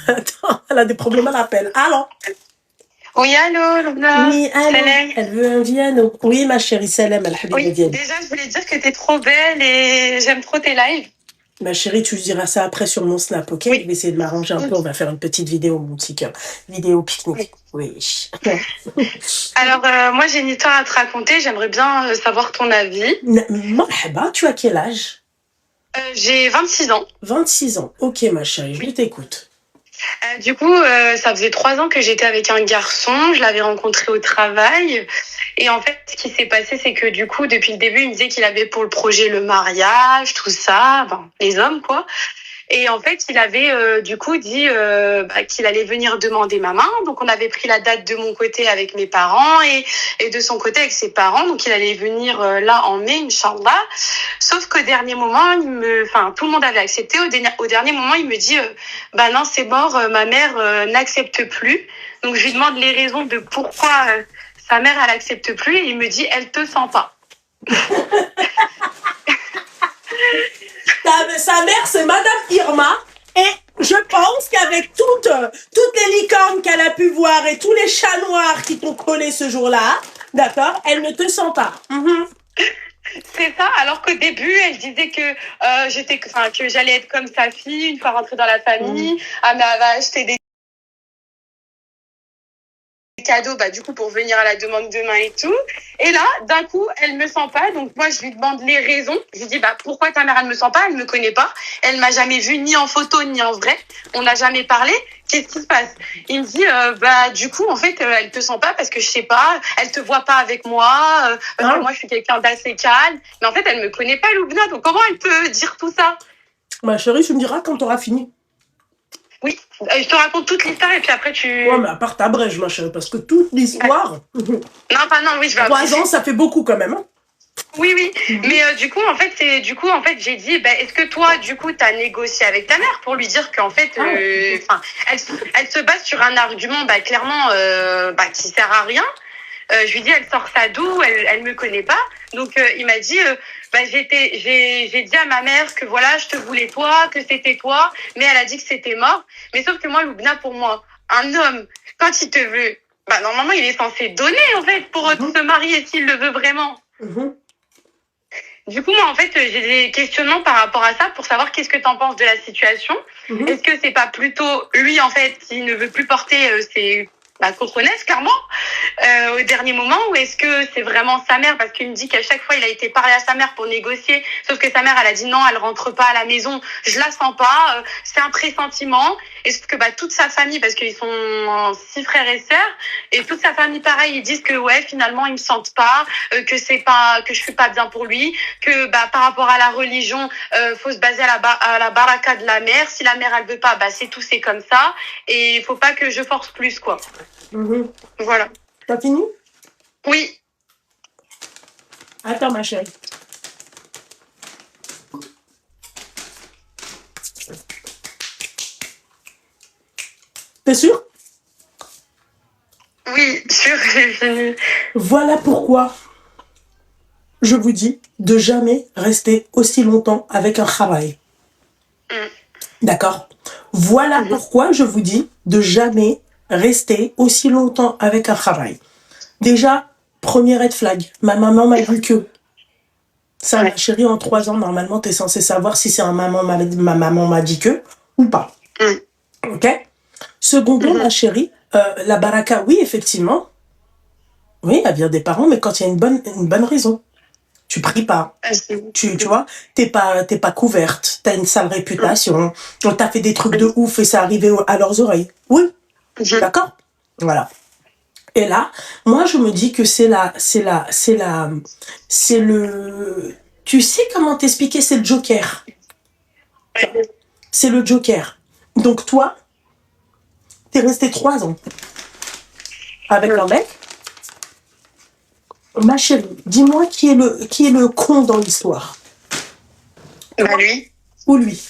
Attends, elle a des problèmes à l'appel. Allô? Oui, allô, Loubna. Oui, allô? Salam. Elle veut un Viano. Oui, ma chérie, salam, Oui, al-habiba. déjà, je voulais dire que t'es trop belle et j'aime trop tes lives. Ma chérie, tu diras ça après sur mon Snap, ok? Oui. Je vais essayer de m'arranger un peu. On va faire une petite vidéo, mon petit cœur. Vidéo pique-nique. Oui. Alors, moi, j'ai une histoire à te raconter. J'aimerais bien savoir ton avis. Marhaba, tu as quel âge? J'ai 26 ans. 26 ans. Ok, ma chérie, je t'écoute. Du coup, ça faisait 3 ans que j'étais avec un garçon. Je l'avais rencontré au travail. Et en fait, ce qui s'est passé, c'est que du coup, depuis le début, il me disait qu'il avait pour le projet le mariage, tout ça, ben, les hommes, quoi. Et en fait, il avait du coup dit qu'il allait venir demander ma main. Donc, on avait pris la date de mon côté avec mes parents et de son côté avec ses parents. Donc, il allait venir là en mai, Inch'Allah. Sauf qu'au dernier moment, tout le monde avait accepté. Au dernier moment, il me dit, bah non, c'est mort, ma mère n'accepte plus. Donc, je lui demande les raisons de pourquoi sa mère, elle accepte plus. Et il me dit, elle te sent pas. Sa mère, c'est Madame Irma. Et je pense qu'avec toutes les licornes qu'elle a pu voir et tous les chats noirs qui t'ont collé ce jour-là, d'accord, elle ne te sent pas. C'est ça, alors qu'au début, elle disait que j'allais être comme sa fille une fois rentrée dans la famille. Ah, mais elle va acheter des cadeaux, bah, du coup, pour venir à la demande de main et tout. Et là, d'un coup, elle me sent pas. Donc, moi, je lui demande les raisons. Je lui dis, bah, pourquoi ta mère, elle me sent pas? Elle me connaît pas. Elle m'a jamais vue ni en photo, ni en vrai. On n'a jamais parlé. Qu'est-ce qui se passe? Il me dit, bah, du coup, en fait, elle te sent pas parce que je sais pas, elle te voit pas avec moi, parce que moi, je suis quelqu'un d'assez calme. Mais en fait, elle me connaît pas, Loubna. Donc, comment elle peut dire tout ça? Ma chérie, tu me diras quand t'auras fini. Oui, je te raconte toute l'histoire et puis après tu... Ouais, mais à part ta brèche, ma chérie, parce que toute l'histoire... Non, oui, je vais 3 ans, ça fait beaucoup quand même. Hein. Oui, mais du coup, en fait, j'ai dit, est-ce que toi, du coup, t'as négocié avec ta mère pour lui dire qu'en fait, elle se base sur un argument, clairement, qui sert à rien. Je lui dis, elle sort ça d'où? Elle me connaît pas. Donc, il m'a dit, j'ai dit à ma mère que voilà, je te voulais toi, que c'était toi, mais elle a dit que c'était mort. Mais sauf que moi, Loubna, pour moi, un homme, quand il te veut, normalement, il est censé donner, en fait, pour se marier s'il le veut vraiment. Du coup, moi, en fait, j'ai des questionnements par rapport à ça pour savoir qu'est-ce que tu en penses de la situation. Est-ce que c'est pas plutôt lui, en fait, qui ne veut plus porter ses contrenesses, clairement, au dernier moment, ou est-ce que c'est vraiment sa mère? Parce qu'il me dit qu'à chaque fois, il a été parler à sa mère pour négocier, sauf que sa mère, elle a dit non, elle rentre pas à la maison, je la sens pas, c'est un pressentiment. Et sauf que toute sa famille, parce qu'ils sont 6 frères et sœurs, et toute sa famille, pareil, ils disent que ouais, finalement, ils me sentent pas, que je suis pas bien pour lui, que par rapport à la religion, faut se baser à la baraka de la mère. Si la mère, elle veut pas, c'est tout, c'est comme ça. Et il faut pas que je force plus, quoi. Voilà. T'as fini? Oui. Attends, ma chérie. T'es sûre? Oui, sûr, j'ai fini. Voilà pourquoi je vous dis de jamais rester aussi longtemps avec un travail. D'accord? Voilà pourquoi je vous dis de jamais rester aussi longtemps avec un travail. Déjà, premier red flag, ma maman m'a dit que. Ça, ma chérie, en 3 ans, normalement, t'es censé savoir si c'est ma maman m'a dit que ou pas. Ok? Secondement, ma chérie, la baraka, oui, effectivement. Oui, elle vient des parents, mais quand il y a une bonne raison. Tu pries pas. Tu vois, t'es pas couverte, t'as une sale réputation, on t'a fait des trucs de ouf et ça arrivé à leurs oreilles. Oui, d'accord? Voilà. Et là, moi je me dis que c'est le, tu sais comment t'expliquer, c'est le joker. C'est le joker. Donc toi, t'es resté 3 ans avec un mec. Ma chérie, dis-moi qui est le con dans l'histoire. Lui. Ou lui?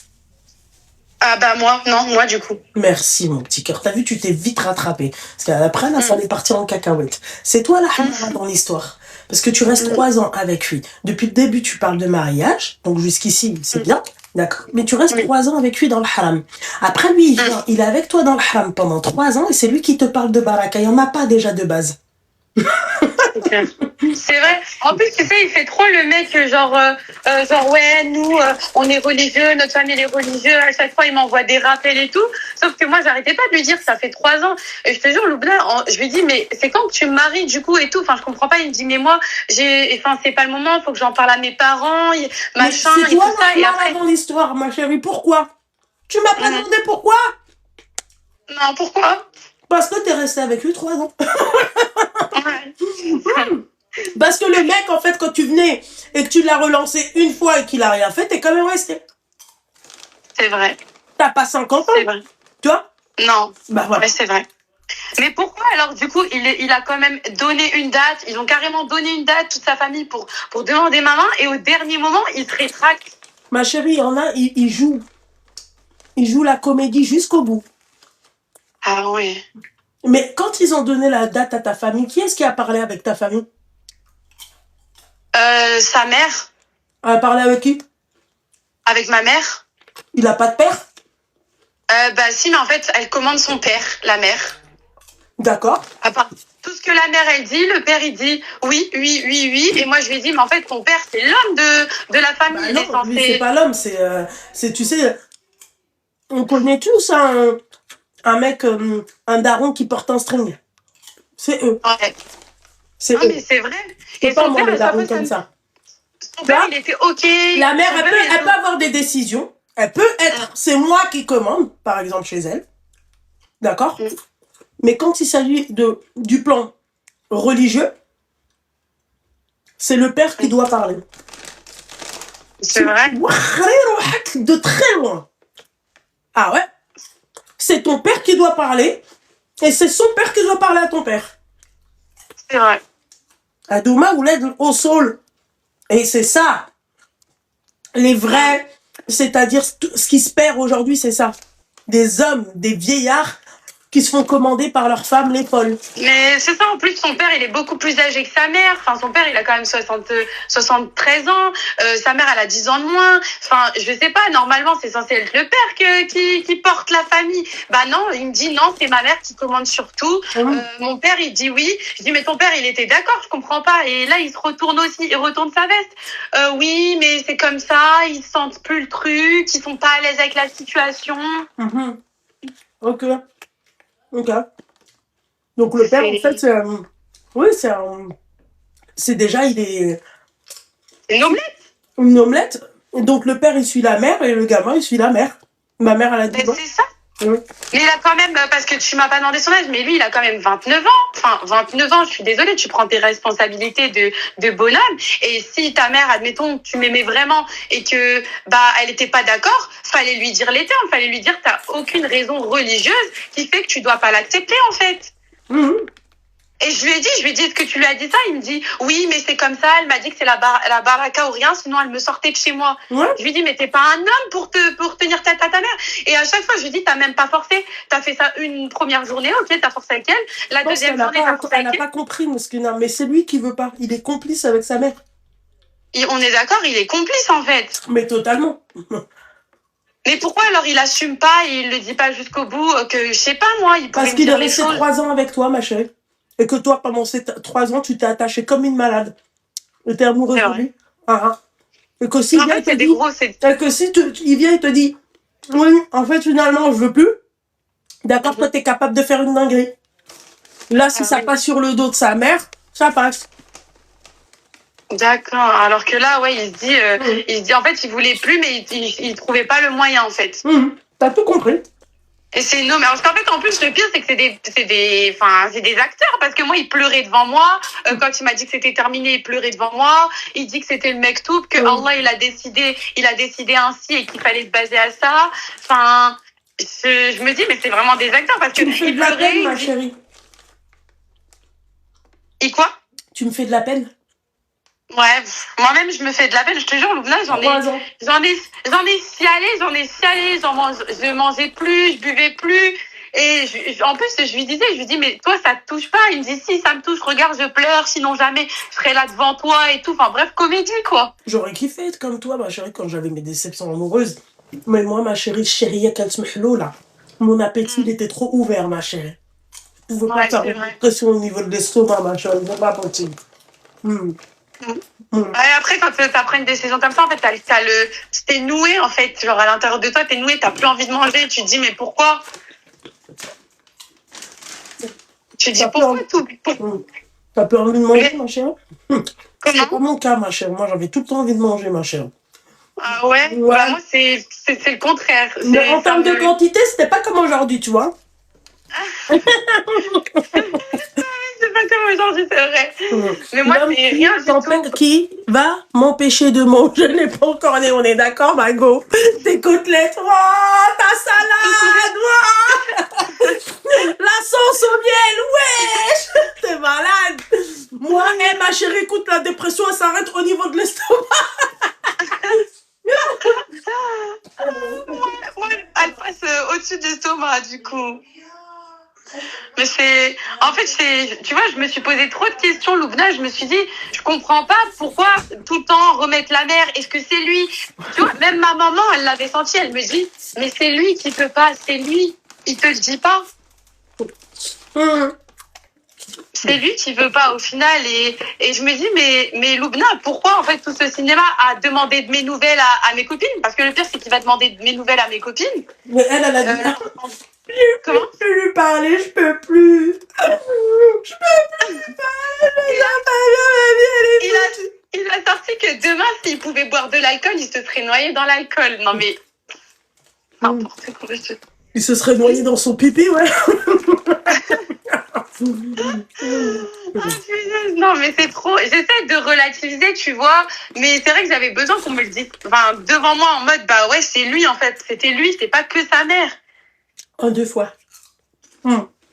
Ah moi du coup. Merci mon petit cœur. T'as vu, tu t'es vite rattrapé. Parce qu'après là, ça allait partir en cacahuète. C'est toi la hamara dans l'histoire. Parce que tu restes 3 ans avec lui. Depuis le début, tu parles de mariage. Donc, jusqu'ici, c'est bien. D'accord. Mais tu restes 3 ans avec lui dans le haram. Après, lui, il est avec toi dans le haram pendant 3 ans et c'est lui qui te parle de baraka. Il n'y en a pas déjà de base. C'est vrai. En plus, tu sais, il fait trop le mec, genre ouais, nous, on est religieux, notre famille est religieuse. À chaque fois, il m'envoie des rappels et tout. Sauf que moi, j'arrêtais pas de lui dire, ça fait 3 ans. Et je te jure, Loubna, je lui dis, mais c'est quand que tu me maries, du coup, et tout. Enfin, je comprends pas. Il me dit, mais moi, c'est pas le moment, faut que j'en parle à mes parents, machin, c'est toi, et tout ça. Et après. dans l'histoire, ma chérie. Pourquoi? Tu m'as pas demandé pourquoi? Non, pourquoi? Parce que t'es resté avec lui 3 ans. Parce que le mec, en fait, quand tu venais et que tu l'as relancé une fois et qu'il a rien fait, t'es quand même resté. C'est vrai. T'as pas 50 ans. C'est vrai. Tu vois? Non. Bah voilà. Mais c'est vrai. Mais pourquoi alors du coup il a quand même donné une date, ils ont carrément donné une date, toute sa famille pour demander ma main et au dernier moment il se rétracte. Ma chérie, il y en a, ils jouent la comédie jusqu'au bout. Ah oui. Mais quand ils ont donné la date à ta famille, qui est-ce qui a parlé avec ta famille? Sa mère. Elle a parlé avec qui? Avec ma mère. Il a pas de père? Bah si, mais en fait elle commande son père, la mère. D'accord. À part tout ce que la mère elle dit, le père il dit oui, oui, oui, oui, et moi je lui ai dit mais en fait ton père c'est l'homme de la famille. Bah il est non, censé... lui, c'est pas l'homme, c'est tu sais, on connaît tous un mec, un daron qui porte un string. C'est eux. Ouais. C'est Non eux. mais c'est vrai. Et Et pas son moi, père, les darons comme ça. son père il était ok. La mère, Son elle père, peut avoir des décisions. Elle peut être, c'est moi qui commande, par exemple, chez elle. D'accord? Mais quand il s'agit du plan religieux, c'est le père qui doit parler. C'est vrai. De très loin. Ah ouais? C'est ton père qui doit parler et c'est son père qui doit parler à ton père. C'est vrai. Adouma ou l'aide au sol. Et c'est ça. Les vrais, c'est-à-dire ce qui se perd aujourd'hui, c'est ça. Des hommes, des vieillards qui se font commander par leurs femmes les folles. Mais c'est ça, en plus, son père, il est beaucoup plus âgé que sa mère. Enfin, son père, il a quand même 73 ans. Sa mère, elle a 10 ans de moins. Enfin, je sais pas, normalement, c'est censé être le père qui porte la famille. Bah non, il me dit non, c'est ma mère qui commande sur tout. Mon père, il dit oui. Je dis, mais ton père, il était d'accord, je comprends pas. Et là, il se retourne aussi, il retourne sa veste. Oui, mais c'est comme ça, ils sentent plus le truc, ils sont pas à l'aise avec la situation. Ok. Donc le père, en fait, oui, c'est déjà, il est... Une omelette. Une omelette. Donc le père, il suit la mère et le gamin, il suit la mère. Ma mère, elle a dit... C'est ça. Mais il a quand même, parce que tu m'as pas demandé son âge, mais lui, il a quand même 29 ans. Enfin, 29 ans, je suis désolée, tu prends tes responsabilités de bonhomme. Et si ta mère, admettons, tu m'aimais vraiment et que, elle était pas d'accord, fallait lui dire les termes, fallait lui dire, t'as aucune raison religieuse qui fait que tu dois pas l'accepter, en fait. Et je lui ai dit, est-ce que tu lui as dit ça? Il me dit, oui, mais c'est comme ça. Elle m'a dit que c'est la baraka ou rien, sinon elle me sortait de chez moi. Je lui ai dit, mais t'es pas un homme pour tenir tête à ta mère. Et à chaque fois, je lui ai dit, t'as même pas forcé. T'as fait ça une première journée, ok, t'as forcé avec elle. La deuxième journée, t'as forcé avec elle. Elle n'a pas compris, Mouskina, mais c'est lui qui veut pas. Il est complice avec sa mère. On est d'accord, il est complice en fait. Mais totalement. Mais pourquoi alors il assume pas et il le dit pas jusqu'au bout que, je sais pas moi, il pourrait Parce me qu'il est dire les resté choses. 3 ans avec toi, ma chérie. Et que toi, pendant ces 3 ans, tu t'es attachée comme une malade. Et t'es amoureuse de lui. Et que s'il vient, il te dit... il vient et te dit, oui, en fait, finalement, je veux plus. D'accord, toi, t'es capable de faire une dinguerie. Là, si ça passe sur le dos de sa mère, ça passe. D'accord. Alors que là, ouais, il se dit, en fait, il voulait plus, mais il trouvait pas le moyen, en fait. T'as tout compris. Et c'est non, mais parce qu'en fait, en plus, le pire, c'est que c'est des acteurs, parce que moi, il pleurait devant moi. Quand il m'a dit que c'était terminé, il pleurait devant moi. Il dit que c'était le mektoub, que Allah, il a décidé ainsi et qu'il fallait se baser à ça. Enfin, je me dis, mais c'est vraiment des acteurs, parce que tu me fais de la peine, ma chérie. Et quoi? Tu me fais de la peine. Ouais, moi-même je me fais de la peine, je te jure, Loubna, j'en ai scialé, je mangeais plus, je buvais plus, Et en plus, je lui dis, mais toi, ça te touche pas? Il me dit, si, ça me touche, regarde, je pleure, sinon jamais je serais là devant toi et tout. Enfin, bref, comédie, quoi. J'aurais kiffé être comme toi, ma chérie, quand j'avais mes déceptions amoureuses. Mais moi, ma chérie, qu'elle se met là. Mon appétit, il était trop ouvert, ma chérie. Je pouvais pas Ouais, faire c'est une vrai. pression au niveau de l'estomac, ma chérie. C'est pas possible. Hmm. Hmm. Ouais, après, quand t'apprends une décision comme ça, en fait, t'es noué, en fait. Genre, à l'intérieur de toi, t'es noué, t'as plus envie de manger. Tu te dis, mais pourquoi? Tu te dis, T'as plus pourquoi envie... tout? T'as plus envie de manger, ma chérie? C'est pas Comment? mon cas, ma chérie. Moi, j'avais tout le temps envie de manger, ma chérie. Ah ouais? Ouais. Bah, moi, c'est le contraire. Mais en termes de me... quantité, c'était pas comme aujourd'hui, tu vois. C'est pas comme aujourd'hui, c'est vrai. Mais moi, L'homme c'est rien du tout. qui va m'empêcher de manger? Je n'ai pas encore né, on est d'accord, Mago? Tes côtelettes, oh, ta salade, oh, la sauce au miel, wesh, t'es malade. Moi, ma chérie, écoute, la dépression, elle s'arrête au niveau de l'estomac. Ouais, elle passe au-dessus du l'estomac, du coup. Mais en fait, tu vois, je me suis posé trop de questions, Loubna. Je me suis dit, je comprends pas pourquoi tout le temps remettre la mère. Est-ce que c'est lui? Tu vois, même ma maman, elle l'avait senti. Elle me dit, mais c'est lui qui peut pas, c'est lui. Il te le dit pas. C'est lui qui veut pas au final. Et je me dis, mais Loubna, pourquoi en fait tout ce cinéma a demandé de mes nouvelles à mes copines? Parce que le pire, c'est qu'il va demander de mes nouvelles à mes copines. Mais elle a dit, Comment? je peux lui parler, je peux plus. Je peux plus lui parler. Il a sorti que demain, s'il pouvait boire de l'alcool, il se serait noyé dans l'alcool. Non mais n'importe quoi. Il se serait noyé dans son pipi, ouais. Non mais c'est trop. J'essaie de relativiser, tu vois. Mais c'est vrai que j'avais besoin qu'on me le dise. Enfin, devant moi en mode, bah ouais, c'est lui en fait. C'était lui, c'est pas que sa mère. En 2 fois.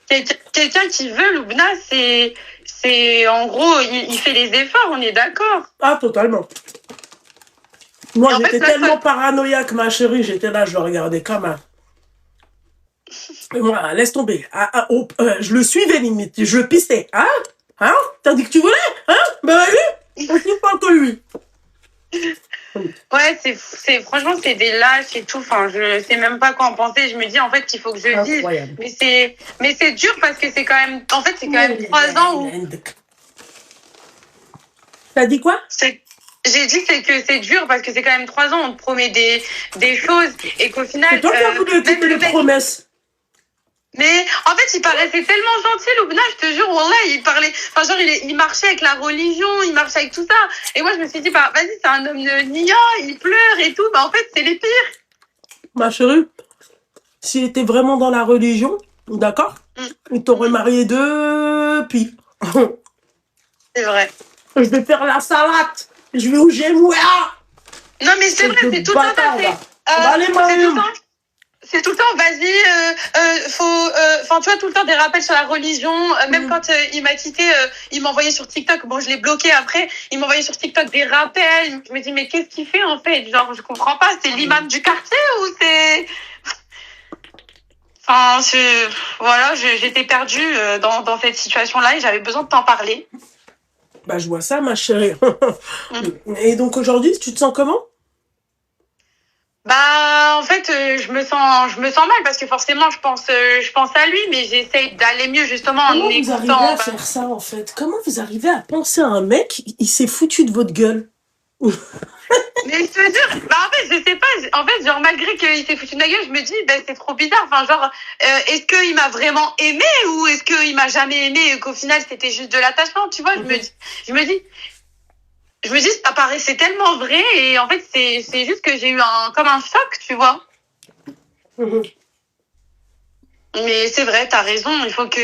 Quelqu'un qui veut, Loubna, c'est en gros, il fait les efforts, on est d'accord. Ah, totalement. Moi, j'étais tellement paranoïaque, ma chérie, j'étais là, je le regardais comme un... Et moi, laisse tomber. Je le suivais limite, je le pistais. Hein? T'as dit que tu voulais? Hein? Ben oui, on ne parle que lui. Ouais, franchement, c'est des lâches et tout. Enfin, je sais même pas quoi en penser. Je me dis, en fait, qu'il faut que je vive. Mais c'est dur parce que c'est quand même, en fait, c'est quand même 3 ans où... T'as dit quoi? J'ai dit que c'est dur parce que c'est quand même 3 ans, on te promet des choses et qu'au final... C'est toi qui as voulu écouter les promesses. Mais en fait, il paraissait tellement gentil, Loubna, je te jure, wallah, il parlait... Enfin, genre, il marchait avec la religion, il marchait avec tout ça. Et moi, je me suis dit, bah, vas-y, c'est un homme niant, il pleure et tout. Bah, en fait, c'est les pires. Ma chérie, s'il était vraiment dans la religion, d'accord, il t'aurait marié depuis. C'est vrai. Je vais faire la salade. Je vais où j'ai moi. Non, mais c'est vrai, c'est tout le temps. C'est tout le temps, vas-y, enfin, tu vois, tout le temps des rappels sur la religion. Même quand il m'a quitté, il m'envoyait sur TikTok. Bon, je l'ai bloqué après. Il m'envoyait sur TikTok des rappels. Je me dis, mais qu'est-ce qu'il fait en fait? Genre, je comprends pas. C'est l'imam du quartier ou c'est... Enfin, voilà, j'étais perdue dans cette situation-là et j'avais besoin de t'en parler. Bah, je vois ça, ma chérie. Et donc, aujourd'hui, tu te sens comment? Bah, en fait, je me sens mal parce que forcément, je pense à lui, mais j'essaye d'aller mieux justement en écoutant. Comment vous arrivez à faire ça, en fait? Comment vous arrivez à penser à un mec, il s'est foutu de votre gueule? Mais je te jure, bah en fait, je sais pas, en fait, genre, malgré qu'il s'est foutu de ma gueule, je me dis, ben, c'est trop bizarre, enfin, genre, est-ce qu'il m'a vraiment aimé ou est-ce qu'il m'a jamais aimé et qu'au final, c'était juste de l'attachement, tu vois, je me dis, ça paraissait tellement vrai et en fait, c'est juste que j'ai eu comme un choc, tu vois. Mais c'est vrai, t'as raison. Il faut que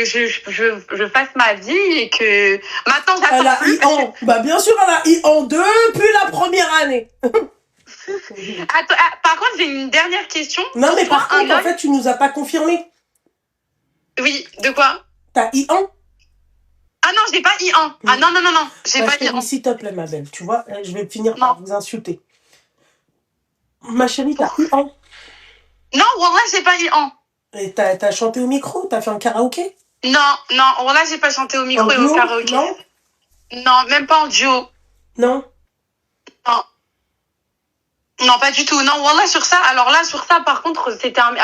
je fasse ma vie et que maintenant j'attends plus. Bah bien sûr, elle a I en depuis la première année. Attends, par contre, j'ai une dernière question. Non, mais par contre, en fait, tu nous as pas confirmé. Oui, de quoi? T'as I1? Ah non, j'ai pas I1. Ah non, j'ai pas I1. S'il te plaît, ma belle, tu vois, je vais finir par vous insulter. Ma chérie, t'as I1? Non, wallah, j'ai pas dit en. Et t'as chanté au micro? T'as fait un karaoké? Non, wallah, j'ai pas chanté au micro En et au duo? karaoké. Non? Non, même pas en duo. Non? Non. Non, pas du tout. Non, wallah, sur ça. Alors là, sur ça, par contre,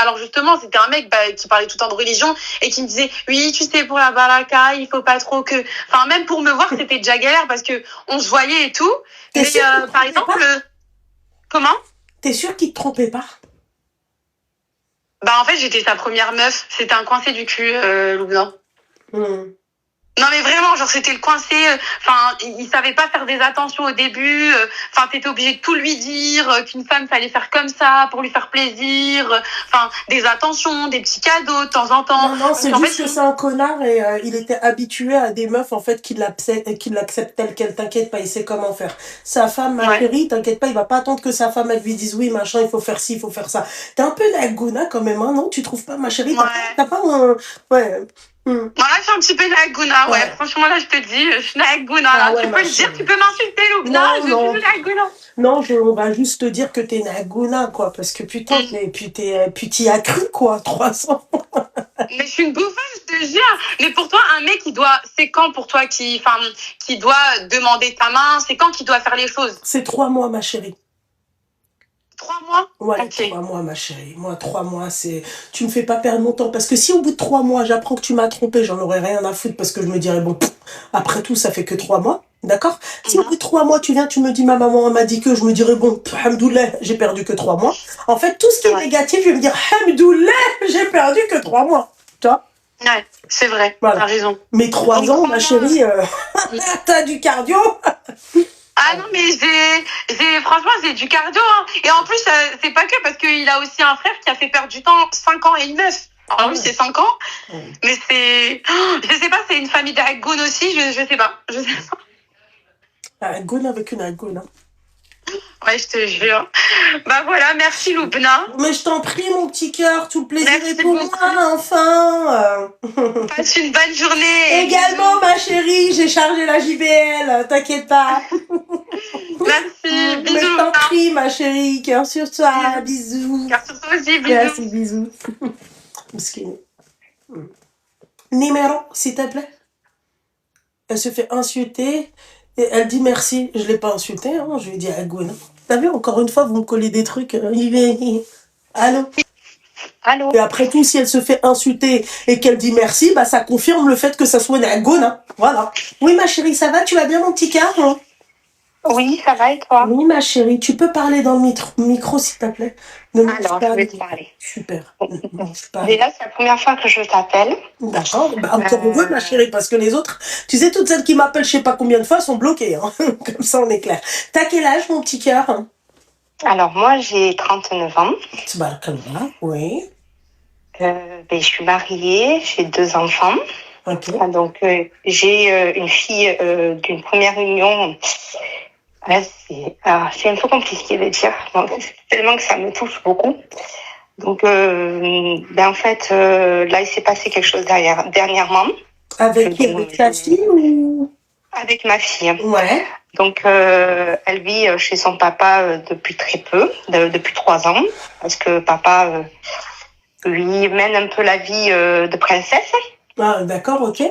alors justement, c'était un mec qui parlait tout le temps de religion et qui me disait, oui, tu sais, pour la baraka, il faut pas trop que, enfin, même pour me voir, c'était déjà galère parce que on se voyait et tout. T'es Mais sûr qu'il te par trompait exemple, pas? comment? T'es sûr qu'il te trompait pas? Bah, en fait, j'étais sa première meuf. C'était un coincé du cul, Loubna. Hmm. Non, mais vraiment, genre, c'était le coincé. Enfin, il savait pas faire des attentions au début. Enfin, t'étais obligé de tout lui dire, qu'une femme fallait faire comme ça pour lui faire plaisir. Enfin, des attentions, des petits cadeaux de temps en temps. Non, c'est En juste fait, que c'est un connard et il était habitué à des meufs en fait qui l'acceptent telle qu'elle. T'inquiète pas, il sait comment faire. Sa femme, ma ouais. chérie, t'inquiète pas, il va pas attendre que sa femme elle lui dise oui, machin, il faut faire ci, il faut faire ça. T'es un peu Naguna quand même, hein, non? Tu trouves pas, ma chérie? Ouais. T'as pas un... Ouais. Hmm. Voilà, je suis un petit peu Naguna, ouais. Ouais. Franchement, là, je te dis, je suis Naguna, Ah là. ouais, Tu peux ma le dire, chérie. tu peux m'insulter, Loubna, Non, je non. suis Naguna. Non, on va juste te dire que t'es Naguna, quoi, parce que putain, et puis t'y as cru, quoi, 300. Mais je suis une bouffonne, je te jure. Mais pour toi, un mec, c'est quand pour toi qui doit demander ta main, c'est quand qu'il doit faire les choses? C'est 3 mois, ma chérie. 3 mois? Ouais, Ok. 3 mois, ma chérie. Moi, 3 mois, c'est... Tu me fais pas perdre mon temps. Parce que si au bout de 3 mois, j'apprends que tu m'as trompé, j'en aurais rien à foutre parce que je me dirais, bon, après tout, ça fait que 3 mois. D'accord? Si au bout de 3 mois, tu viens, tu me dis, ma maman m'a dit que, je me dirais, bon, hamdoulah, j'ai perdu que 3 mois. En fait, tout ce qui est négatif, je vais me dire, hamdoulah, j'ai perdu que 3 mois. Tu vois? Ouais, c'est vrai, Voilà. t'as raison. Mais 3 ans, ma chérie, t'as du cardio. Ah non, mais franchement, j'ai du cardio, hein. Et en plus, c'est pas que parce qu'il a aussi un frère qui a fait perdre du temps 5 ans et une meuf. Alors lui, c'est 5 ans. Mais je sais pas, c'est une famille d'Agoun aussi, je sais pas. Je sais pas. Agoun avec une Agoun, hein. Ouais, je te jure. Bah voilà, merci Loubna. Mais je t'en prie, mon petit cœur, tout le plaisir Merci est pour beaucoup. moi, enfin. Passe une bonne journée. Également, ma chérie, j'ai chargé la JBL, t'inquiète pas. Merci, Mais bisous. je t'en prie, ma chérie, cœur sur toi, bisous. Cœur sur toi aussi, bisous. Merci, bisous. Mskine. Numéro, s'il te plaît. Elle se fait insulter et elle dit merci. Je l'ai pas insultée, hein, je lui ai dit Agoun. T'as vu, encore une fois, vous me collez des trucs. Allô? Allô? Et après tout, si elle se fait insulter et qu'elle dit merci, bah ça confirme le fait que ça soit une Agoun, hein. Voilà. Oui, ma chérie, ça va? Tu vas bien, mon petit cœur, hein? Oui, ça va et toi? Oui, ma chérie, tu peux parler dans le micro, s'il te plaît. Ne mange Alors, pas. je vais te parler. Super. Ne mange pas. Déjà, c'est la première fois que je t'appelle. D'accord. Bah, encore heureux, ma chérie, parce que les autres, tu sais, toutes celles qui m'appellent je sais pas combien de fois sont bloquées. Hein. Comme ça, on est clair. T'as quel âge, mon petit cœur? Alors, moi, j'ai 39 ans. Tabarakallah, oui. Je suis mariée, j'ai 2 enfants. Ok. Donc, j'ai une fille d'une première union. C'est un peu compliqué de dire, tellement que ça me touche beaucoup. Donc, en fait, là, il s'est passé quelque chose dernièrement. Avec qui? Avec ta fille ou? Avec ma fille. Ouais. Donc, elle vit chez son papa depuis très peu, depuis 3 ans, parce que papa lui mène un peu la vie de princesse. Ah, d'accord, ok.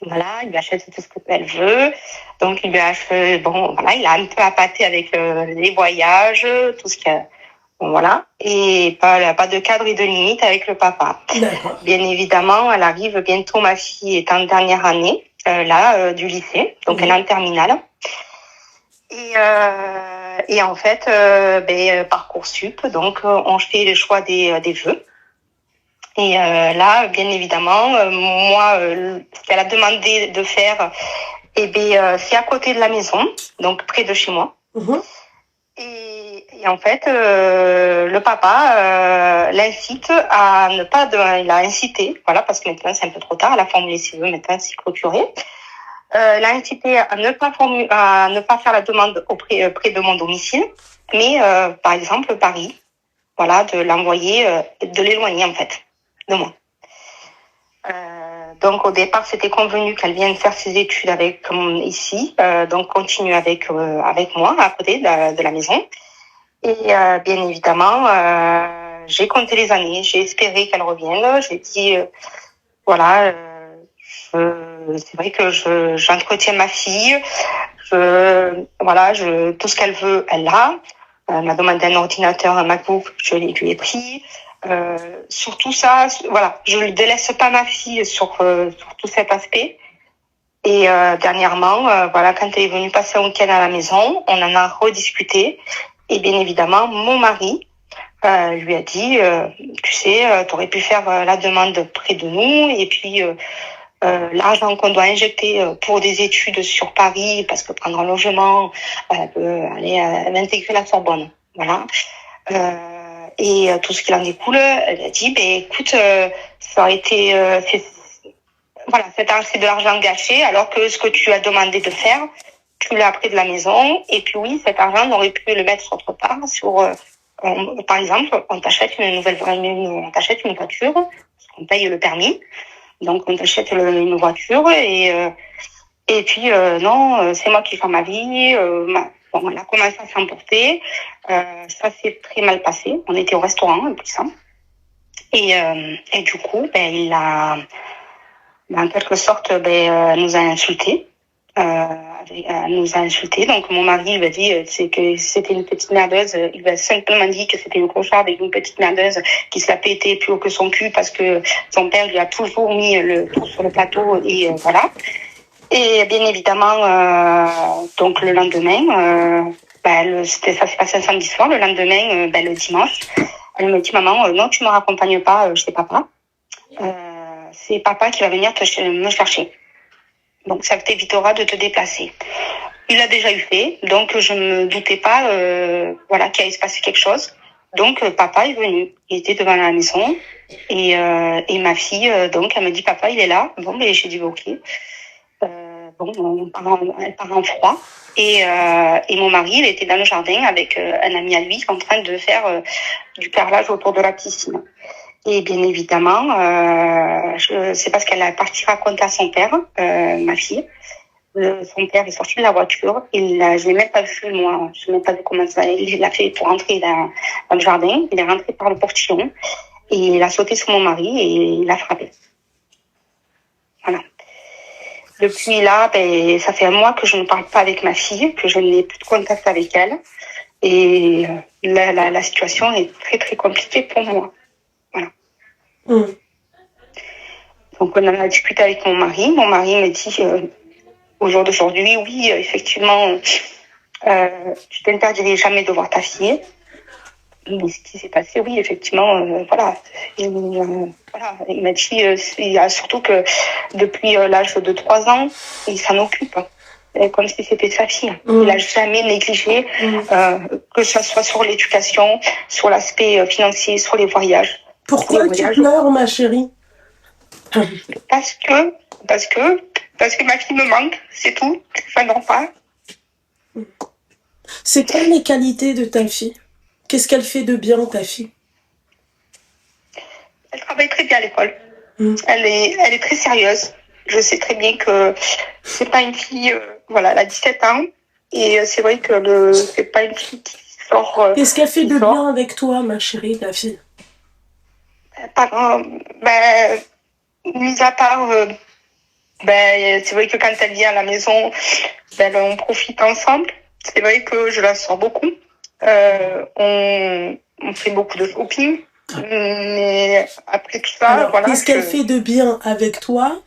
Voilà, il lui achète tout ce qu'elle veut. Donc, il lui achète, il a un peu appâté avec les voyages, tout ce qu'il y a. Bon, voilà. Et pas de cadre et de limite avec le papa. D'accord. Bien évidemment, elle arrive bientôt, ma fille est en dernière année, du lycée. Donc, elle est en terminale. Et en fait, Parcoursup, donc, on fait le choix des vœux. Et là, bien évidemment, moi, ce qu'elle a demandé de faire, c'est à côté de la maison, donc près de chez moi. Mm-hmm. Et en fait, le papa l'incite à ne pas... il a incité, voilà, parce que maintenant c'est un peu trop tard, elle a formulé ses vœux, maintenant c'est clôturé. L'a incité à ne pas faire la demande près de mon domicile, mais par exemple Paris, voilà, de l'envoyer, de l'éloigner en fait de moi. Donc au départ c'était convenu qu'elle vienne faire ses études ici, donc continue avec moi à côté de la maison. Et bien évidemment, j'ai compté les années, j'ai espéré qu'elle revienne. J'ai dit, voilà, c'est vrai que j'entretiens ma fille. Voilà, tout ce qu'elle veut, elle l'a. Elle m'a demandé un ordinateur, un MacBook, je lui ai pris. Sur tout ça, voilà, je ne délaisse pas ma fille sur tout cet aspect. Et dernièrement, voilà, quand elle est venue passer un week-end à la maison, on en a rediscuté. Et bien évidemment, mon mari lui a dit, tu sais, tu aurais pu faire la demande près de nous. Et puis, l'argent qu'on doit injecter pour des études sur Paris, parce que prendre un logement, elle peut aller intégrer la Sorbonne. Voilà. Et tout ce qui en découle, elle a dit, écoute, ça aurait été... voilà, c'est de l'argent gâché, alors que ce que tu as demandé de faire, tu l'as pris de la maison. Et puis oui, cet argent, on aurait pu le mettre autre part. Par exemple, on t'achète une voiture, parce qu'on paye le permis. Donc on t'achète une voiture et puis non, c'est moi qui fais ma vie. On a commencé à s'emporter. Ça s'est très mal passé. On était au restaurant et tout ça. Et du coup, il a en quelque sorte nous a insultés. Donc mon mari il m'a dit c'est que c'était une petite merdeuse. Il m'a simplement dit que c'était une clocharde et une petite merdeuse qui se la pétait plus haut que son cul parce que son père lui a toujours mis le tout sur le plateau et voilà. Et bien évidemment donc le lendemain ça s'est passé un samedi soir. Le lendemain le dimanche elle me dit maman non tu me raccompagnes pas chez papa. C'est papa qui va venir me chercher. Donc, ça t'évitera de te déplacer. Il l'a déjà eu fait, donc je ne me doutais pas qu'il allait se passer quelque chose. Donc, papa est venu. Il était devant la maison et ma fille, donc, elle me dit, papa, il est là. Bon, j'ai dit, ok. Elle part en froid. Et mon mari, il était dans le jardin avec un ami à lui en train de faire du carrelage autour de la piscine. Et bien évidemment, c'est parce qu'elle est partie raconter à son père, ma fille. Son père est sorti de la voiture. Je l'ai même pas vu, moi. Je n'ai même pas vu comment ça. Il l'a fait pour rentrer dans le jardin. Il est rentré par le portillon. Et il a sauté sur mon mari et il l'a frappé. Voilà. Depuis là, ça fait un mois que je ne parle pas avec ma fille, que je n'ai plus de contact avec elle. Et la situation est très, très compliquée pour moi. Voilà. Donc, on en a discuté avec mon mari. Mon mari me dit, au jour d'aujourd'hui, oui, effectivement, tu t'interdirais jamais de voir ta fille. Mais ce qui s'est passé, oui, effectivement, voilà. Il m'a dit, surtout que depuis l'âge de 3 ans, il s'en occupe. Comme si c'était sa fille. Il n'a jamais négligé, que ce soit sur l'éducation, sur l'aspect financier, sur les voyages. Pourquoi tu pleures, ma chérie? Parce que ma fille me manque, c'est tout. Ça n'en pas. C'est quelles les qualités de ta fille? Qu'est-ce qu'elle fait de bien, ta fille? Elle travaille très bien à l'école. Elle est très sérieuse. Je sais très bien que c'est pas une fille, elle a 17 ans. Et c'est vrai que c'est pas une fille qui sort. Qu'est-ce qu'elle fait de bien avec toi, ma chérie, ta fille? Mis à part, c'est vrai que quand elle vient à la maison, on profite ensemble. C'est vrai que je la sors beaucoup. On fait beaucoup de shopping. Mais après tout ça, alors, voilà. Qu'est-ce qu'elle fait de bien avec toi?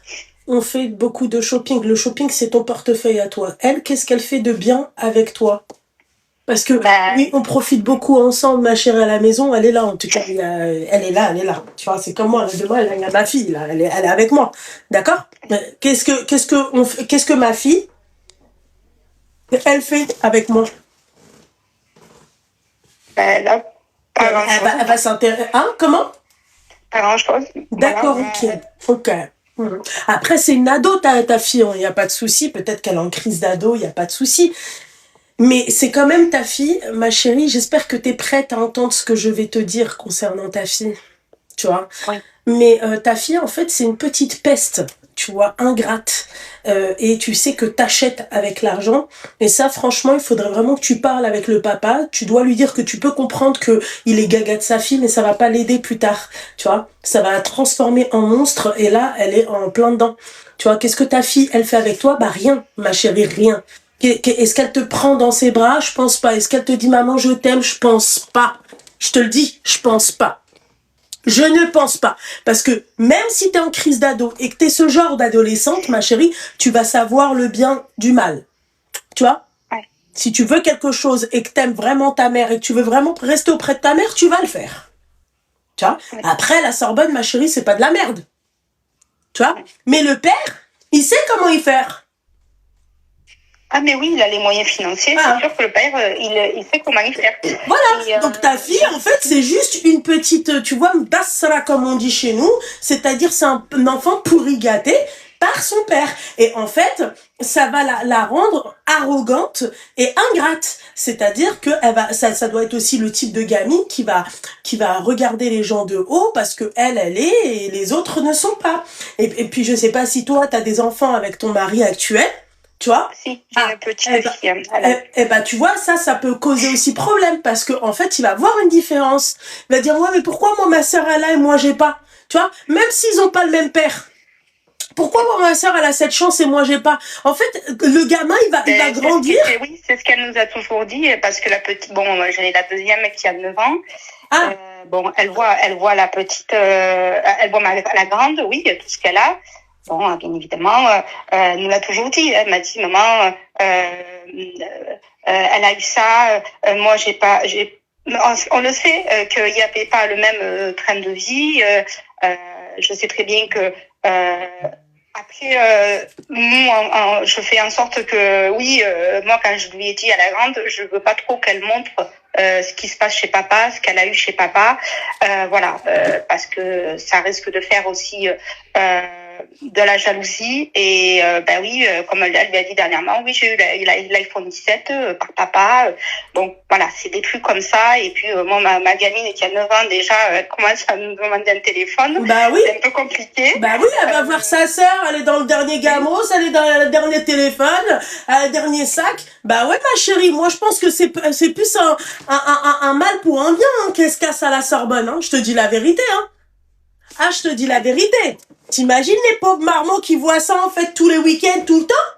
On fait beaucoup de shopping. Le shopping, c'est ton portefeuille à toi. Elle, qu'est-ce qu'elle fait de bien avec toi? Parce que oui, on profite beaucoup ensemble, ma chérie, à la maison. Elle est là, en tout cas. Elle est là. Tu vois, c'est comme moi. Demain, il y a ma fille, là. Elle est avec moi. D'accord? Qu'est-ce que ma fille, elle fait avec moi? Elle va s'intéresser. Hein? Comment? Pas grand-chose. D'accord, voilà. Ok. Après, c'est une ado, ta fille. Il n'y a pas de souci. Peut-être qu'elle est en crise d'ado. Il n'y a pas de souci. Mais c'est quand même ta fille, ma chérie. J'espère que tu es prête à entendre ce que je vais te dire concernant ta fille. Tu vois? Oui. Mais ta fille, en fait, c'est une petite peste. tu vois, ingrate. Et tu sais que t'achètes avec l'argent. Et ça, franchement, il faudrait vraiment que tu parles avec le papa. Tu dois lui dire que tu peux comprendre que il est gaga de sa fille, mais ça va pas l'aider plus tard. Tu vois, ça va la transformer en monstre. Et là, elle est en plein dedans. Tu vois, qu'est-ce que ta fille, elle fait avec toi? Bah rien, ma chérie, rien. Est-ce qu'elle te prend dans ses bras? Je pense pas. Est-ce qu'elle te dit maman, je t'aime? Je pense pas. Je te le dis, je pense pas. Je ne pense pas. Parce que même si t'es en crise d'ado et que t'es ce genre d'adolescente, ma chérie, tu vas savoir le bien du mal. Tu vois? Ouais. Si tu veux quelque chose et que t'aimes vraiment ta mère et que tu veux vraiment rester auprès de ta mère, tu vas le faire. Tu vois? Ouais. Après, la Sorbonne, ma chérie, c'est pas de la merde. Tu vois? Mais le père, il sait comment y faire. Ah, mais oui, il a les moyens financiers. Ah. C'est sûr que le père, il sait comment y faire. Voilà, donc ta fille, en fait, c'est juste une petite, tu vois, bassra comme on dit chez nous, c'est-à-dire c'est un enfant pourri gâté par son père. Et en fait, ça va la rendre arrogante et ingrate. C'est-à-dire que ça doit être aussi le type de gamine qui va regarder les gens de haut parce que elle est et les autres ne sont pas. Et puis je sais pas si toi, t'as des enfants avec ton mari actuel. Tu vois? Si, j'ai une petite fille. Tu vois, ça peut causer aussi problème parce que en fait, il va voir une différence. Il va dire, ouais, mais pourquoi moi, ma sœur, elle a et moi, j'ai pas? Tu vois? Même s'ils ont pas le même père. Pourquoi moi, ma sœur, elle a cette chance et moi, j'ai pas? En fait, le gamin, il va grandir. Oui, c'est ce qu'elle nous a toujours dit parce que la petite, bon, j'ai la deuxième qui a 9 ans. Bon, elle voit la petite, elle voit la grande, oui, tout ce qu'elle a. Bon, bien évidemment, nous l'a toujours dit. Elle m'a dit, maman, elle a eu ça. Moi, j'ai pas. On le sait qu'il n'y avait pas le même train de vie. Je sais très bien que après, nous, je fais en sorte que, oui, moi, quand je lui ai dit à la grande, je veux pas trop qu'elle montre ce qui se passe chez papa, ce qu'elle a eu chez papa, voilà, parce que ça risque de faire aussi de la jalousie et oui, comme elle lui a dit dernièrement, oui, j'ai eu l'iPhone 17 par papa, donc voilà, c'est des trucs comme ça. Et puis moi, ma gamine qui a 9 ans déjà, elle commence à me demander un téléphone. Bah oui, c'est un peu compliqué. Bah oui, elle va voir sa sœur, elle est dans le dernier gamos, elle est dans le dernier téléphone, le dernier sac. Bah ouais, ma chérie, moi je pense que c'est plus un mal pour un bien, hein, qu'elle se casse à la Sorbonne, hein. Je te dis la vérité, hein. Ah, je te dis la vérité. T'imagines les pauvres marmots qui voient ça en fait tous les week-ends, tout le temps?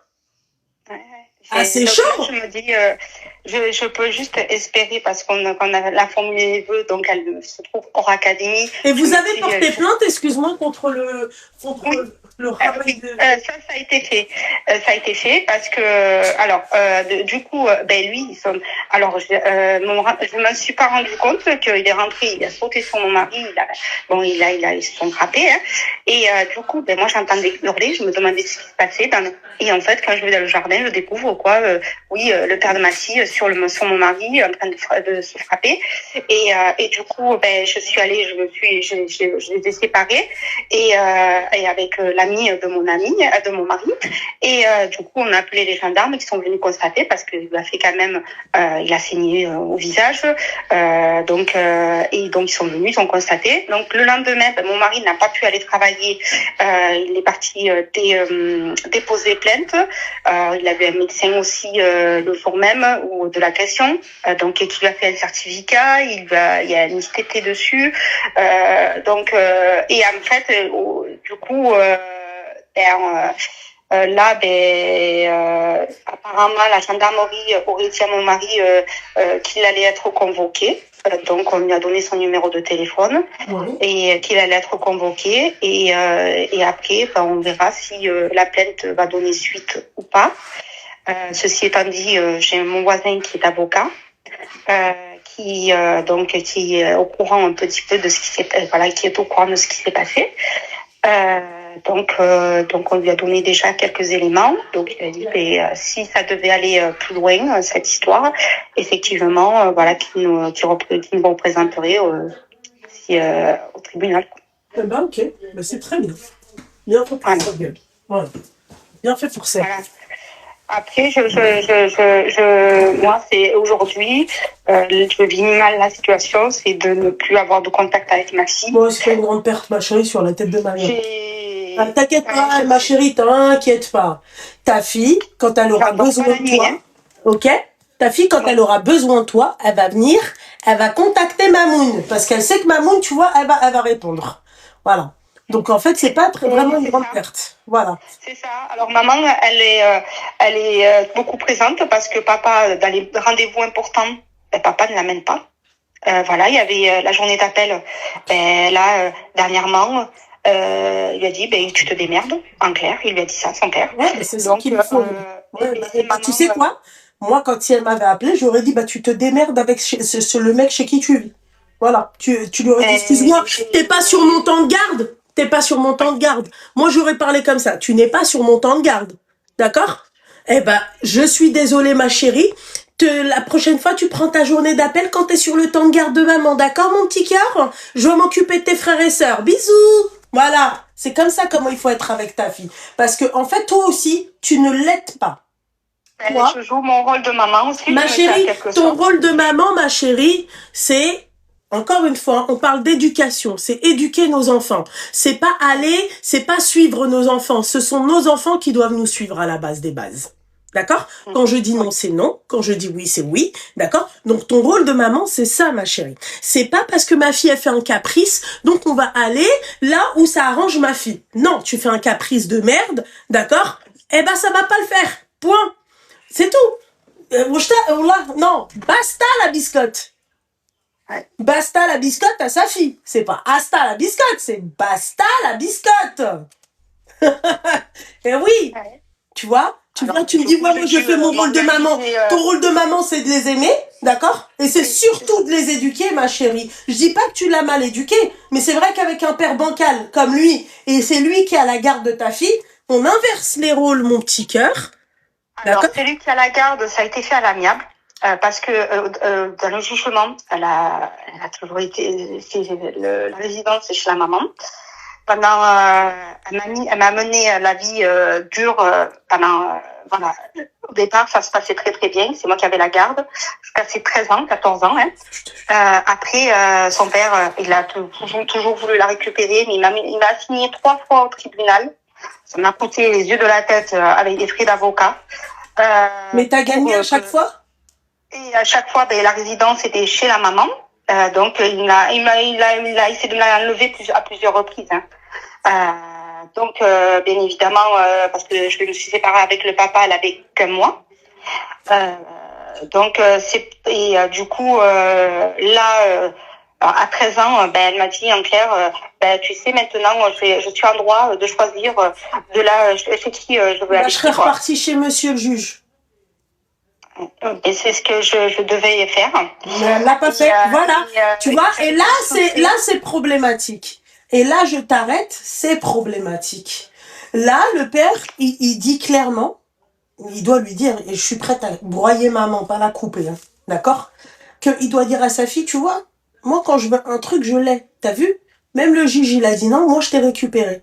C'est chaud. Je me dis, je peux juste espérer parce qu'on a la formule des vœux, donc elle se trouve hors académie. Et vous avez porté plainte, excuse-moi, contre le oui, ça a été fait. Ça a été fait parce que, alors, du coup, lui, alors, je m'en suis pas rendu compte qu'il est rentré, il a sauté sur mon mari, ils se sont frappés, hein. Et du coup, moi, j'entendais hurler, je me demandais ce qui se passait. Et en fait, quand je vais dans le jardin, je découvre le père de ma fille sur mon mari en train de se frapper. Et du coup, je suis allée, je les ai séparés et avec l'ami de mon mari. Et du coup, on a appelé les gendarmes qui sont venus constater parce qu'il a fait quand même, il a saigné au visage. Donc ils sont venus, ils ont constaté. Donc le lendemain, mon mari n'a pas pu aller travailler. Il est parti déposer plainte. Il avait un médecin aussi le jour même ou de l'agression, donc qui lui a fait un certificat. Il y a une ITT dessus. Et en fait, du coup, apparemment la gendarmerie aurait dit à mon mari qu'il allait être convoqué. Donc on lui a donné son numéro de téléphone et qu'il allait être convoqué et après on verra si la plainte va donner suite ou pas. Ceci étant dit, j'ai mon voisin qui est avocat, qui est au courant un petit peu de ce qui s'est qui est au courant de ce qui s'est passé. Donc on lui a donné déjà quelques éléments. Donc il a dit si ça devait aller plus loin cette histoire, effectivement qu'il nous représenterait au tribunal. Ok, c'est très bien. Bien fait pour ça. Voilà. Bien fait pour ça. Voilà. Après, moi, c'est aujourd'hui, je vis mal la situation, c'est de ne plus avoir de contact avec Maxime. Moi, c'est une grande perte, ma chérie, sur la tête de ma mère. Ah, t'inquiète pas, ma chérie, t'inquiète pas. Ta fille, quand elle aura besoin de toi, ok? Ta fille, quand elle aura besoin de toi, elle va venir, elle va contacter Mamoun. Parce qu'elle sait que Mamoun, tu vois, elle va répondre. Voilà. Donc, en fait, c'est pas vraiment une grande perte. Voilà. C'est ça. Alors, maman, elle est beaucoup présente parce que papa, dans les rendez-vous importants, papa ne l'amène pas. Voilà, il y avait la journée d'appel. Là, dernièrement, il lui a dit, tu te démerdes, en clair. Il lui a dit ça, son père. Ouais, mais c'est ça qu'il faut. Tu sais quoi? Moi, quand si elle m'avait appelé, j'aurais dit, tu te démerdes avec le mec chez qui tu vis. Voilà. Tu lui aurais dit, excuse-moi, t'es pas sur mon temps de garde. T'es pas sur mon temps de garde. Moi, j'aurais parlé comme ça. Tu n'es pas sur mon temps de garde. D'accord? Je suis désolée, ma chérie. La prochaine fois, tu prends ta journée d'appel quand t'es sur le temps de garde de maman. D'accord, mon petit cœur? Je vais m'occuper de tes frères et sœurs. Bisous! Voilà. C'est comme ça comment il faut être avec ta fille. Parce que, en fait, toi aussi, tu ne l'aides pas. Toi, je joue mon rôle de maman aussi. Ma chérie, ton rôle de maman, ma chérie, c'est, encore une fois, on parle d'éducation. C'est éduquer nos enfants. C'est pas suivre nos enfants. Ce sont nos enfants qui doivent nous suivre à la base des bases. D'accord? Quand je dis non, c'est non. Quand je dis oui, c'est oui. D'accord? Donc, ton rôle de maman, c'est ça, ma chérie. C'est pas parce que ma fille a fait un caprice, donc on va aller là où ça arrange ma fille. Non, tu fais un caprice de merde, d'accord? Ça va pas le faire. Point. C'est tout. Non, basta la biscotte. Ouais. Basta la biscotte à sa fille. C'est pas hasta la biscotte, c'est basta la biscotte. Et oui. Ouais. Tu vois? Tu me dis, moi, je fais mon rôle de maman. Ton rôle de maman, c'est de les aimer, d'accord? Et c'est surtout de les éduquer, ma chérie. Je dis pas que tu l'as mal éduqué, mais c'est vrai qu'avec un père bancal comme lui, et c'est lui qui a la garde de ta fille, on inverse les rôles, mon petit cœur. Alors, celui qui a la garde, ça a été fait à l'amiable, parce que dans le jugement, elle a toujours été, la résidence, c'est chez la maman. Pendant, elle m'a mené la vie dure pendant, voilà. Au départ, ça se passait très très bien. C'est moi qui avais la garde. Jusqu'à ses 13 ans, 14 ans. Hein. Après, son père, il a toujours voulu la récupérer, mais il m'a assigné 3 fois au tribunal. Ça m'a coûté les yeux de la tête avec des frais d'avocat. Mais t'as gagné à chaque fois? Et à chaque fois, la résidence était chez la maman. Donc il a essayé de me l'enlever à plusieurs reprises. Hein. Donc bien évidemment, parce que je me suis séparée avec le papa, elle avait qu'un mois. Donc du coup là. À 13 ans, elle m'a dit en clair, tu sais maintenant, je suis en droit de choisir chez qui je veux aller. Je serais repartie chez monsieur le juge. Et c'est ce que je devais faire. Mais elle l'a pas fait. Voilà. Tu vois, et là c'est problématique. Et là, je t'arrête, c'est problématique. Là, le père, il dit clairement, il doit lui dire, et je suis prête à broyer maman, pas la couper, hein, d'accord? Qu'il doit dire à sa fille, tu vois, moi, quand je veux un truc, je l'ai. T'as vu? Même le juge, il a dit non, moi, je t'ai récupéré.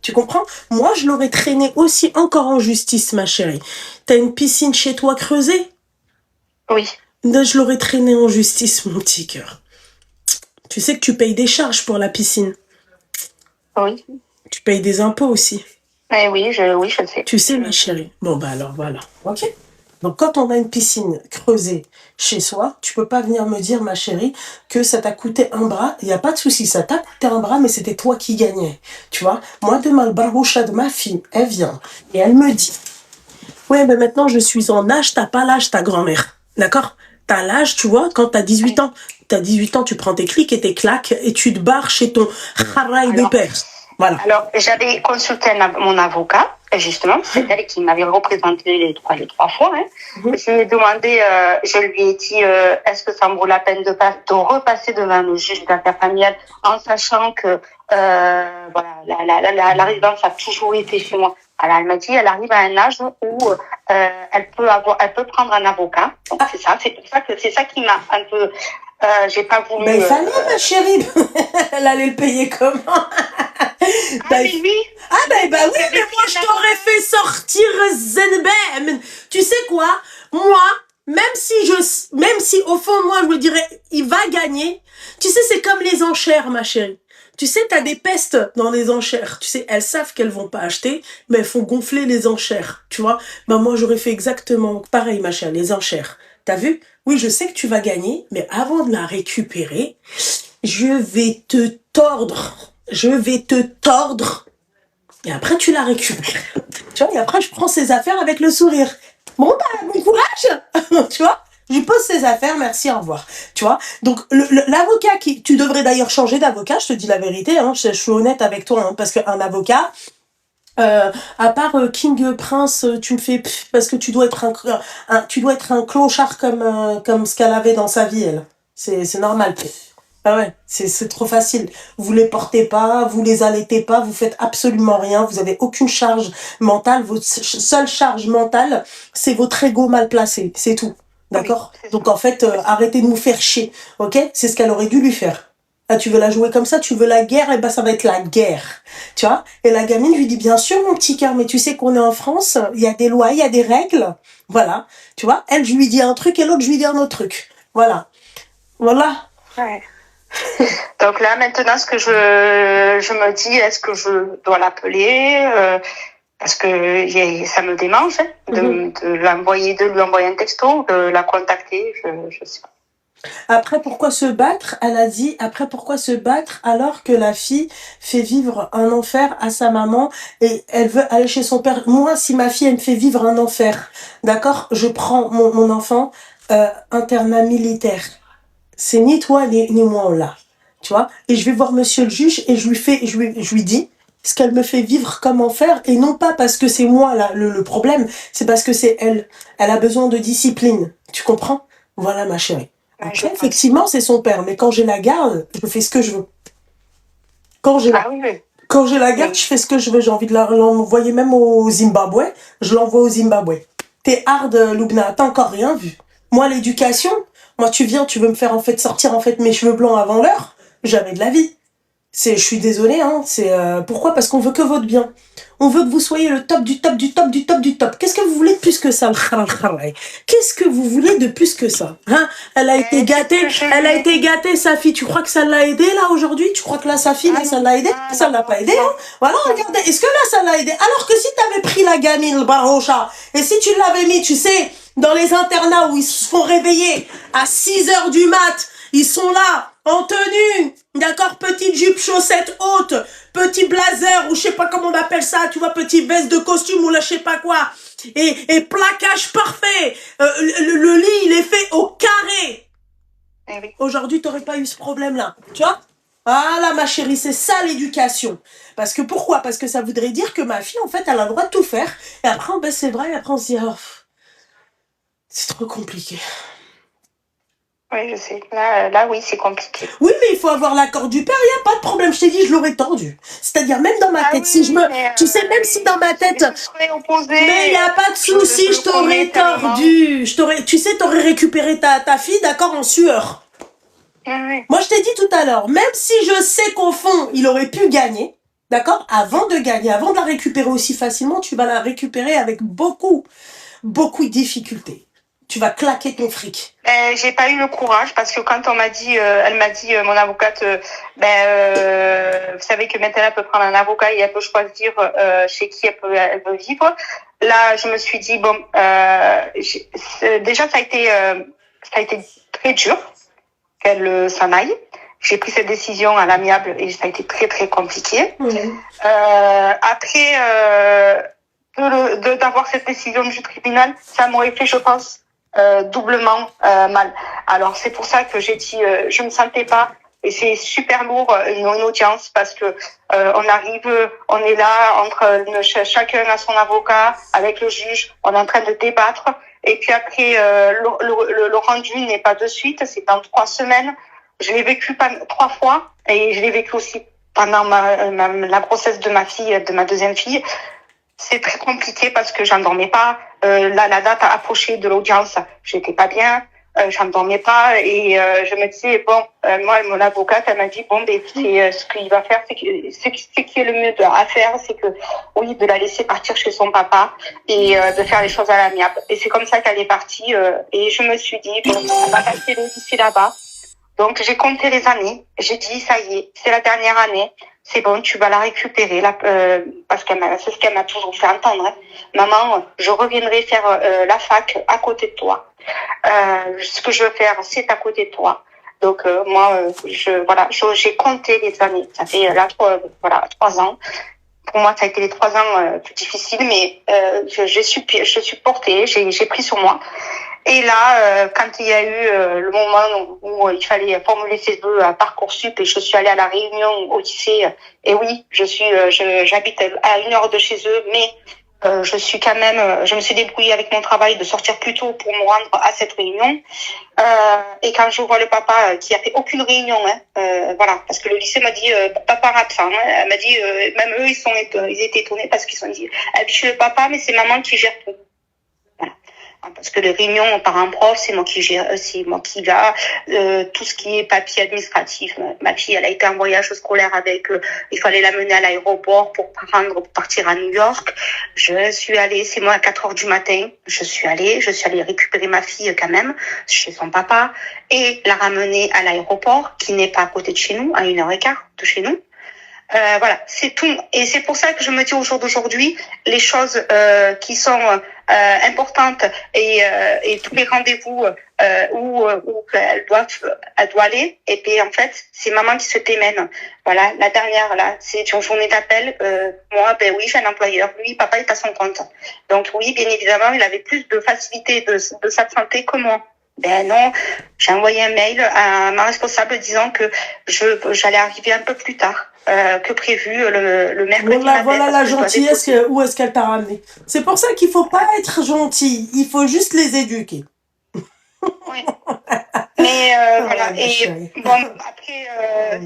Tu comprends? Moi, je l'aurais traîné aussi encore en justice, ma chérie. T'as une piscine chez toi creusée? Oui. Là, je l'aurais traîné en justice, mon petit cœur. Tu sais que tu payes des charges pour la piscine? Oui. Tu payes des impôts aussi? Oui, je le sais. Tu sais, ma chérie. Bon, alors, voilà. Ok? Donc, quand on a une piscine creusée chez soi, tu peux pas venir me dire, ma chérie, que ça t'a coûté un bras. Il n'y a pas de souci, ça t'a coûté un bras, mais c'était toi qui gagnais. Tu vois? Moi, demain, le baroucha de ma fille, elle vient et elle me dit, ouais, mais maintenant, je suis en âge, t'as pas l'âge, ta grand-mère. D'accord? T'as l'âge, tu vois, quand t'as 18 ans. T'as 18 ans, tu prends tes clics et tes claques et tu te barres chez ton haraï de père. Voilà. Alors, j'avais consulté mon avocat, justement, c'est elle qui m'avait représenté les trois fois. Hein. Je lui ai demandé, je lui ai dit, est-ce que ça me vaut la peine de repasser devant le juge d'affaires familiales en sachant que voilà, la résidence a toujours été chez moi. Alors, elle m'a dit, elle arrive à un âge où elle peut prendre un avocat. Donc, c'est ça qui m'a un peu... j'ai pas voulu... Mais il fallait, ma chérie. Elle allait le payer comment? Mais oui. Ah oui, mais moi je t'aurais fait sortir Zenbem. Tu sais quoi? Moi, même si au fond, moi, je me dirais, il va gagner. Tu sais, c'est comme les enchères, ma chérie. Tu sais, t'as des pestes dans les enchères. Tu sais, elles savent qu'elles vont pas acheter, mais elles font gonfler les enchères. Tu vois? Ben, moi, j'aurais fait exactement pareil, ma chère, les enchères. T'as vu? Oui, je sais que tu vas gagner, mais avant de la récupérer, je vais te tordre. Je vais te tordre. Et après, tu la récupères. Tu vois? Et après, je prends ses affaires avec le sourire. Bon, bah, bon courage. Tu vois? Je lui pose ses affaires, merci, au revoir. Tu vois? Donc, l'avocat tu devrais d'ailleurs changer d'avocat, je te dis la vérité, hein, je suis honnête avec toi, hein, parce qu'un avocat, à part King Prince, tu me fais, parce que tu dois être tu dois être un clochard comme ce qu'elle avait dans sa vie, elle. C'est normal, Ah ouais, c'est trop facile. Vous les portez pas, vous les allaitez pas, vous faites absolument rien, vous avez aucune charge mentale. Votre seule charge mentale, c'est votre ego mal placé, c'est tout. D'accord? Oui, Donc en fait, arrêtez de nous faire chier, ok? C'est ce qu'elle aurait dû lui faire. Ah, tu veux la jouer comme ça, tu veux la guerre, et ben ça va être la guerre. Tu vois? Et la gamine lui dit, bien sûr, mon petit cœur, mais tu sais qu'on est en France, il y a des lois, il y a des règles. Voilà. Tu vois? Elle, je lui dis un truc et l'autre, je lui dis un autre truc. Voilà. Voilà. Ouais. Donc là, maintenant, ce que je me dis, est-ce que je dois l'appeler parce que ça me démange de lui envoyer un texto, de la contacter, je sais pas. Après, pourquoi se battre? Elle a dit, après, pourquoi se battre alors que la fille fait vivre un enfer à sa maman et elle veut aller chez son père? Moi, si ma fille, elle me fait vivre un enfer, d'accord? Je prends mon enfant, internat militaire. C'est ni toi, ni moi, là. Tu vois? Et je vais voir monsieur le juge et je lui dis ce qu'elle me fait vivre comme enfer, et non pas parce que c'est moi, là, le problème, c'est parce que c'est elle. Elle a besoin de discipline. Tu comprends? Voilà, ma chérie. Après, effectivement, c'est son père, mais quand j'ai la garde, je fais ce que je veux. Quand j'ai la garde, je fais ce que je veux. J'ai envie de l'envoyer même au Zimbabwe, je l'envoie au Zimbabwe. T'es hard, Loubna, t'as encore rien vu. Moi, l'éducation, moi, tu viens, tu veux me faire en fait sortir en fait mes cheveux blancs avant l'heure, jamais de la vie. Je suis désolée, hein, pourquoi? Parce qu'on veut que votre bien. On veut que vous soyez le top du top du top du top du top. Qu'est-ce que vous voulez de plus que ça? Qu'est-ce que vous voulez de plus que ça? Hein? Elle a été gâtée, sa fille. Tu crois que ça l'a aidée, là, aujourd'hui? Tu crois que là, sa fille, là, ça l'a aidée? Ça l'a pas aidée, hein? Voilà, regardez. Est-ce que là, ça l'a aidée? Alors que si t'avais pris la gamine, le barocha, et si tu l'avais mis, tu sais, dans les internats où ils se font réveiller à 6h du mat, ils sont là, en tenue, d'accord, petite jupe, chaussettes hautes, petit blazer, ou je sais pas comment on appelle ça, tu vois, petit veste de costume, ou là, je sais pas quoi, et plaquage parfait, le lit, il est fait au carré. Oui. Aujourd'hui, t'aurais pas eu ce problème-là, tu vois? Ah là, ma chérie, c'est ça l'éducation. Parce que pourquoi? Parce que ça voudrait dire que ma fille, en fait, elle a le droit de tout faire, et après, on baisse ses bras, et après, on se dit, oh, c'est trop compliqué. Oui, je sais. Là, oui, c'est compliqué. Oui, mais il faut avoir l'accord du père, il n'y a pas de problème. Je t'ai dit, je l'aurais tordu. C'est-à-dire, même dans ma tête, si je me... Tu sais, même si dans ma tête... Mais il n'y a pas de souci, je t'aurais tordu. Tu sais, t'aurais récupéré ta fille, d'accord, en sueur. Oui. Moi, je t'ai dit tout à l'heure, même si je sais qu'au fond, il aurait pu gagner, d'accord, avant de gagner, avant de la récupérer aussi facilement, tu vas la récupérer avec beaucoup de difficultés. Tu vas claquer ton fric. J'ai pas eu le courage parce que quand on m'a dit, elle m'a dit, mon avocate, vous savez que maintenant elle peut prendre un avocat et elle peut choisir chez qui elle veut vivre. Là, je me suis dit bon, déjà ça a été très dur qu'elle s'en aille. J'ai pris cette décision à l'amiable et ça a été très très compliqué. Après, d'avoir cette décision du tribunal, ça m'aurait fait, je pense, doublement mal. Alors c'est pour ça que j'ai dit je me sentais pas, et c'est super lourd une audience parce que on est là chacun a son avocat avec le juge, on est en train de débattre et puis après le rendu n'est pas de suite, c'est dans 3 semaines. Je l'ai vécu 3 fois et je l'ai vécu aussi pendant la grossesse de ma fille, de ma deuxième fille. C'est très compliqué parce que j'en dormais pas. La date a approché de l'audience, j'étais pas bien. j'en dormais pas et je me disais bon, moi mon avocate elle m'a dit bon ben ce qu'il va faire, c'est qui est le mieux à faire, c'est que oui de la laisser partir chez son papa et de faire les choses à l'amiable. Et c'est comme ça qu'elle est partie et je me suis dit bon, elle va passer le lycée là-bas. Donc j'ai compté les années, j'ai dit ça y est, c'est la dernière année, c'est bon, tu vas la récupérer parce que c'est ce qu'elle m'a toujours fait entendre. Hein. Maman, je reviendrai faire la fac à côté de toi. Ce que je veux faire, c'est à côté de toi. Donc moi, j'ai compté les années. Ça fait là 3 ans. Pour moi, ça a été les 3 ans plus difficiles, mais je suis portée, j'ai pris sur moi. Et là, quand il y a eu le moment où il fallait formuler ses vœux à Parcoursup et je suis allée à la réunion au lycée, et oui, j'habite à 1 heure de chez eux, mais je me suis débrouillée avec mon travail de sortir plus tôt pour me rendre à cette réunion. Et quand je vois le papa qui a fait aucune réunion, parce que le lycée m'a dit papa absent. Hein, elle m'a dit même eux ils étaient étonnés parce qu'ils se sont dit je suis le papa mais c'est maman qui gère tout. Voilà. Parce que les réunions parents-prof, c'est moi qui gère, c'est moi qui va tout ce qui est papier administratif. Ma fille, elle a été en voyage scolaire avec, il fallait la mener à l'aéroport pour partir à New York. Je suis allée, c'est moi à 4 heures du matin. Je suis allée récupérer ma fille quand même chez son papa et la ramener à l'aéroport, qui n'est pas à côté de chez nous, à 1h15 de chez nous. Voilà, c'est tout. Et c'est pour ça que je me dis au jour d'aujourd'hui, les choses qui sont importantes et tous les rendez-vous où elle doit aller, et puis en fait, c'est maman qui se démène. Voilà, la dernière là, c'est une journée d'appel. Moi, ben oui, j'ai un employeur. Lui, papa est à son compte. Donc oui, bien évidemment, il avait plus de facilité de s'absenter que moi. Ben non, j'ai envoyé un mail à ma responsable disant que j'allais arriver un peu plus tard que prévu le mercredi. Voilà la gentillesse, où est-ce qu'elle t'a ramené. C'est pour ça qu'il faut pas être gentil, il faut juste les éduquer. Oui. Mais voilà, et bon, après,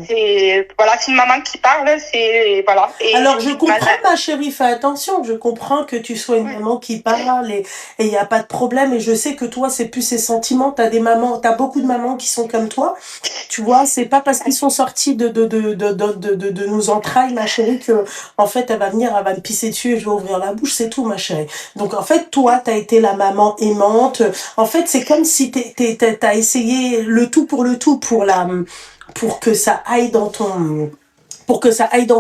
c'est une maman qui parle, c'est voilà. Et alors je comprends ma chérie, fais attention, je comprends que tu sois une maman qui parle et il y a pas de problème et je sais que toi c'est plus ces sentiments, t'as beaucoup de mamans qui sont comme toi, tu vois, c'est pas parce qu'ils sont sortis de nos entrailles ma chérie que en fait elle va me pisser dessus et je vais ouvrir la bouche, c'est tout ma chérie. Donc en fait toi t'as été la maman aimante, en fait c'est comme si t'as essayé le tout pour que ça aille dans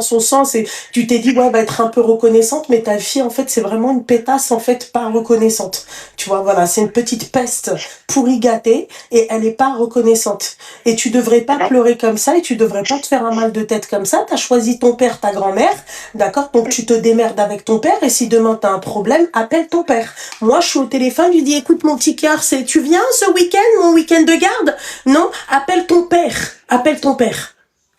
son sens et tu t'es dit ouais va être un peu reconnaissante mais ta fille en fait c'est vraiment une pétasse en fait pas reconnaissante, tu vois, voilà, c'est une petite peste pourri gâtée et elle est pas reconnaissante et tu devrais pas pleurer comme ça et tu devrais pas te faire un mal de tête comme ça. T'as choisi ton père, ta grand-mère, d'accord, donc tu te démerdes avec ton père et si demain t'as un problème appelle ton père. Moi je suis au téléphone, je lui dis écoute mon petit cœur, tu viens ce week-end, mon week-end de garde? Non, appelle ton père.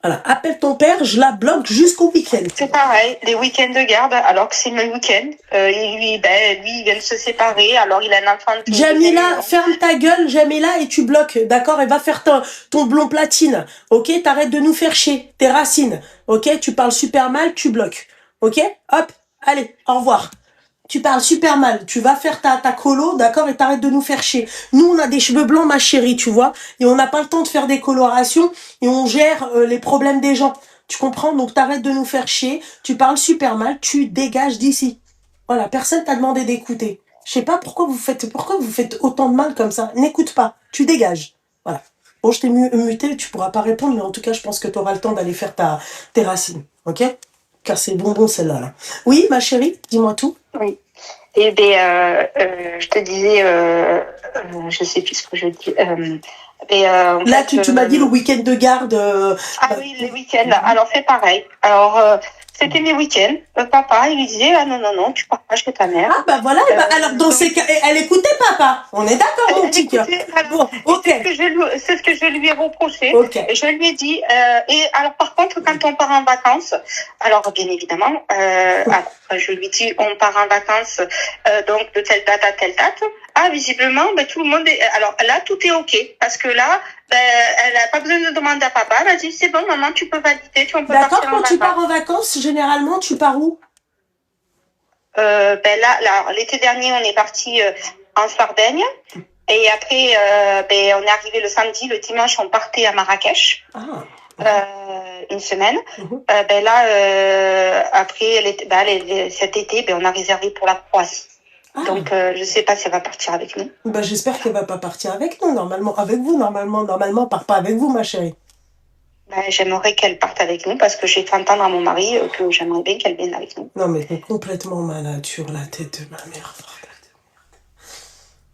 Voilà, appelle ton père, je la bloque jusqu'au week-end. C'est pareil, les week-ends de garde, alors que c'est le week-end. Lui, il vient de se séparer, alors il a un enfant. Jamila, ferme ta gueule, Jamila, et tu bloques, d'accord? Et va faire ton blond platine, ok? T'arrêtes de nous faire chier, tes racines, ok? Tu parles super mal, tu bloques, ok? Hop, allez, au revoir. Tu parles super mal, tu vas faire ta colo, d'accord, et t'arrêtes de nous faire chier. Nous, on a des cheveux blancs, ma chérie, tu vois, et on n'a pas le temps de faire des colorations, et on gère les problèmes des gens. Tu comprends? Donc t'arrêtes de nous faire chier, tu parles super mal, tu dégages d'ici. Voilà, personne t'a demandé d'écouter. Je sais pas pourquoi vous faites autant de mal comme ça. N'écoute pas, tu dégages. Voilà. Bon, je t'ai muté, tu pourras pas répondre, mais en tout cas, je pense que tu auras le temps d'aller faire tes racines, ok? Car c'est bonbon celle-là. Là. Oui, ma chérie, dis-moi tout. Oui. Eh bien, je te disais, je sais plus ce que je dis. Là, tu m'as dit le week-end de garde. Oui, les week-ends. Alors, c'est pareil. Alors, c'était mes week-ends. Papa, il lui disait, ah non, tu pars pas chez ta mère. Ah, bah voilà. Alors, dans ces cas, elle écoutait papa. On est d'accord, mon petit cœur. Bon, ok. C'est ce que je lui ai reproché. Okay. Je lui ai dit, et alors, par contre, quand on part en vacances, alors, bien évidemment, je lui dis, on part en vacances, donc, de telle date à telle date. Ah, visiblement, tout le monde est... Alors là, tout est OK. Parce que là, elle n'a pas besoin de demander à papa. Elle a dit, c'est bon, maman, tu peux valider, tu peux partir en vacances. D'accord, quand tu pars en vacances, généralement, tu pars où? Là, l'été dernier, on est parti en Sardaigne. Et après, on est arrivé le samedi, le dimanche, on partait à Marrakech. Une semaine. Après, cet été, on a réservé pour la Croatie. Donc, je sais pas si elle va partir avec nous. J'espère qu'elle va pas partir avec nous, normalement. Avec vous, normalement, elle part pas avec vous, ma chérie. J'aimerais qu'elle parte avec nous parce que j'ai fait entendre à mon mari que j'aimerais bien qu'elle vienne avec nous. Non, mais t'es complètement malade sur la tête de ma mère.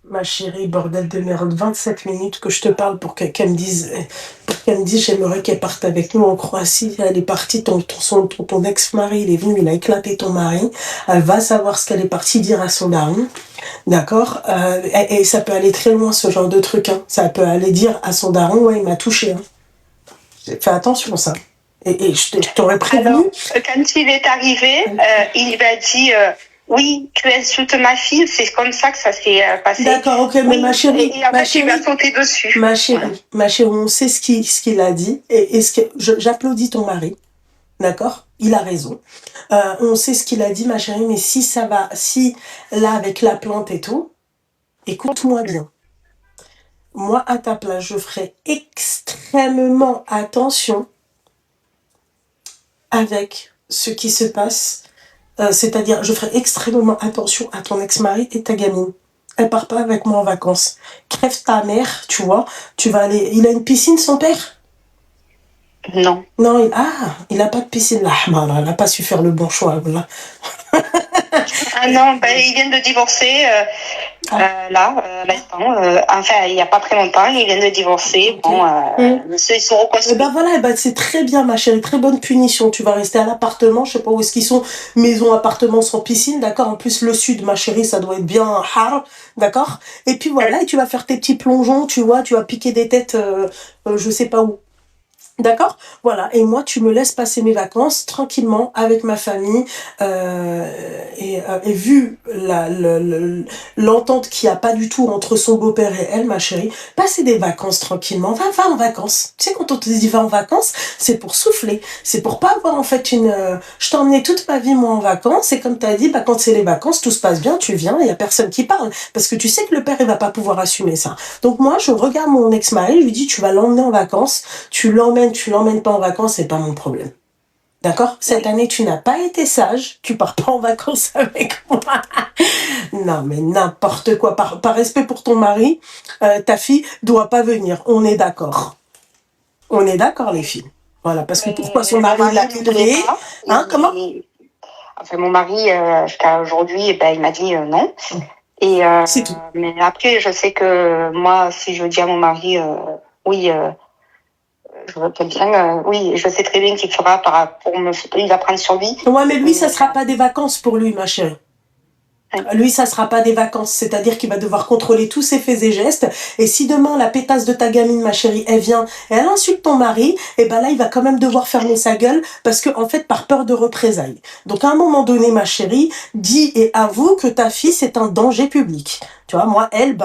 Ma chérie, bordel de merde, 27 minutes que je te parle pour qu'elle me dise, j'aimerais qu'elle parte avec nous en Croatie. Elle est partie, ton ex-mari, il est venu, il a éclaté ton mari. Elle va savoir ce qu'elle est partie dire à son daron. D'accord? Et ça peut aller très loin, ce genre de truc. Hein. Ça peut aller dire à son daron, ouais, il m'a touché. Hein. Fais attention, ça. Et je t'aurais prévenu. Alors, quand il est arrivé, il m'a dit... oui, tu insultes ma fille, c'est comme ça que ça s'est passé. D'accord, ok, mais oui, ma chérie, et en fait, tu vas sauter dessus. Ma chérie, on sait ce qu'il a dit, et j'applaudis ton mari, d'accord? Il a raison. On sait ce qu'il a dit, ma chérie, mais si là, avec la plante et tout, écoute-moi bien. Moi, à ta place, je ferai extrêmement attention avec ce qui se passe. C'est-à-dire, je ferai extrêmement attention à ton ex-mari et ta gamine. Elle part pas avec moi en vacances. Crève ta mère, tu vois. Tu vas aller... Il a une piscine, son père? Non. Non, il a pas de piscine. Là, il n'a pas su faire le bon choix. Là. Non, il vient de divorcer. L'instant. Enfin, il n'y a pas très longtemps, il vient de divorcer. Okay. Ils sont reconstruits. C'est très bien, ma chérie, très bonne punition. Tu vas rester à l'appartement, je sais pas où est-ce qu'ils sont, maison, appartement sans piscine, d'accord? En plus, le sud, ma chérie, ça doit être bien hard, d'accord? Et puis voilà, et tu vas faire tes petits plongeons, tu vois, tu vas piquer des têtes, je sais pas où. D'accord? Voilà. Et moi, tu me laisses passer mes vacances tranquillement avec ma famille. Et vu l'entente qu'il n'y a pas du tout entre son beau-père et elle, ma chérie, passer des vacances tranquillement. Va en vacances. Tu sais, quand on te dit va en vacances, c'est pour souffler. C'est pour pas avoir en fait je t'ai emmené toute ma vie, moi, en vacances. Et comme tu as dit, quand c'est les vacances, tout se passe bien, tu viens, il n'y a personne qui parle. Parce que tu sais que le père, il va pas pouvoir assumer ça. Donc moi, je regarde mon ex-mari, je lui dis, tu vas l'emmener en vacances, tu l'emmènes pas en vacances, c'est pas mon problème. D'accord? Cette année, tu n'as pas été sage, tu pars pas en vacances avec moi. Non, mais n'importe quoi. Par respect pour ton mari, ta fille doit pas venir. On est d'accord. On est d'accord, les filles. Voilà, parce que pourquoi son mari l'a livré? Hein, comment? Enfin, mon mari, jusqu'à aujourd'hui, il m'a dit non. Et, c'est tout. Mais après, je sais que moi, si je dis à mon mari, oui, je veux quelqu'un, oui, je sais très bien qu'il fera il va prendre sur lui. Ouais, mais lui, ça sera pas des vacances pour lui, ma chérie. Lui, ça sera pas des vacances, c'est-à-dire qu'il va devoir contrôler tous ses faits et gestes. Et si demain, la pétasse de ta gamine, ma chérie, elle vient et elle insulte ton mari, et là, il va quand même devoir fermer sa gueule parce que, en fait, par peur de représailles. Donc, à un moment donné, ma chérie, dis et avoue que ta fille, c'est un danger public. Tu vois, moi, elle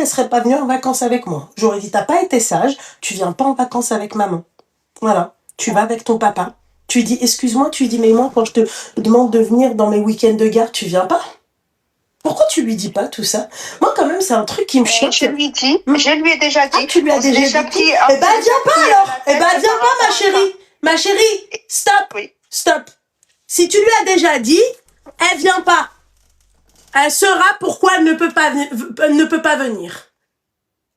serait pas venue en vacances avec moi. J'aurais dit, t'as pas été sage, tu viens pas en vacances avec maman. Voilà. Tu vas avec ton papa. Tu dis, excuse-moi, tu dis, mais moi, quand je te demande de venir dans mes week-ends de garde, tu viens pas? Pourquoi tu lui dis pas tout ça? Moi, quand même, c'est un truc qui me choque. Je lui dis, je lui ai déjà dit. Tu lui as déjà dit? Viens pas alors. Viens pas, ma chérie. Ma chérie, stop. Oui. Stop. Si tu lui as déjà dit, elle vient pas. Elle saura pourquoi elle ne peut pas venir.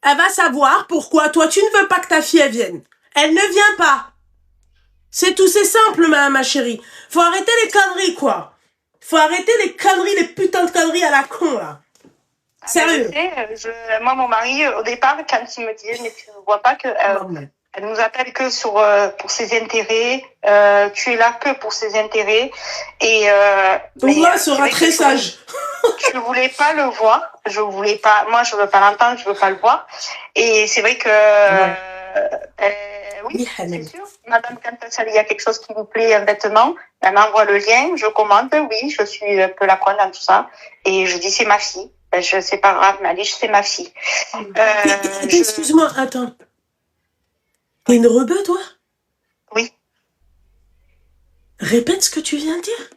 Elle va savoir pourquoi toi, tu ne veux pas que ta fille, elle vienne. Elle ne vient pas. C'est tout, c'est simple, ma chérie. Faut arrêter les conneries, quoi. Faut arrêter les conneries, les putains de conneries à la con, là. Sérieux. Moi, mon mari, au départ, quand il me disait, mais tu ne vois pas que elle nous appelle que pour ses intérêts, tu es là que pour ses intérêts. Et, donc là, elle sera très sage. Je voulais pas le voir. Moi, je veux pas l'entendre, je veux pas le voir. Et c'est vrai que, oui, c'est sûr. Madame, quand il y a quelque chose qui vous plaît, un vêtement, elle m'envoie le lien, je commande, oui, je suis un peu la conne dans tout ça. Et je dis, c'est ma fille. C'est pas grave, mais allez, c'est ma fille. Excuse-moi, attends. T'es une rebeu, toi? Oui. Répète ce que tu viens de dire.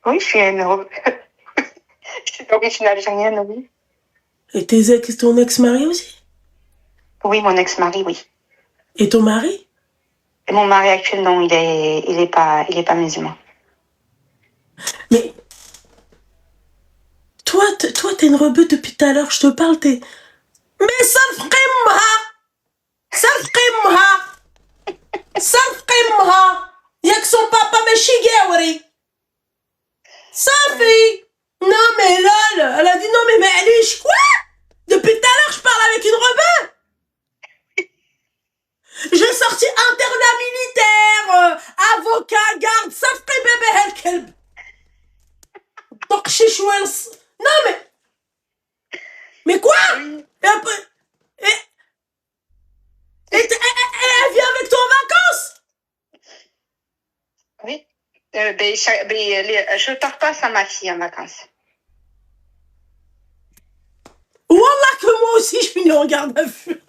Oui, je suis une rebeu. Je suis d'origine algérienne, oui. Et ton ex-mari aussi? Oui, mon ex-mari, oui. Et ton mari? Et mon mari actuel, non, il est pas musulman. Mais toi, t'es une rebeu depuis tout à l'heure, je te parle, t'es... Mais صفقمها ياك son papa ماشي قاوري صافي. Non mais là, elle a dit non mais معليش quoi? Depuis tout à l'heure je parle avec une rebeu. J'ai sorti internat militaire, avocat, garde, صفقي bébé هالكلب. طقشي شويه. Non mais quoi? Et après, elle vient avec toi en vacances? Oui. Je pars pas sans ma fille en vacances. Wallah que moi aussi je finis en garde à vue.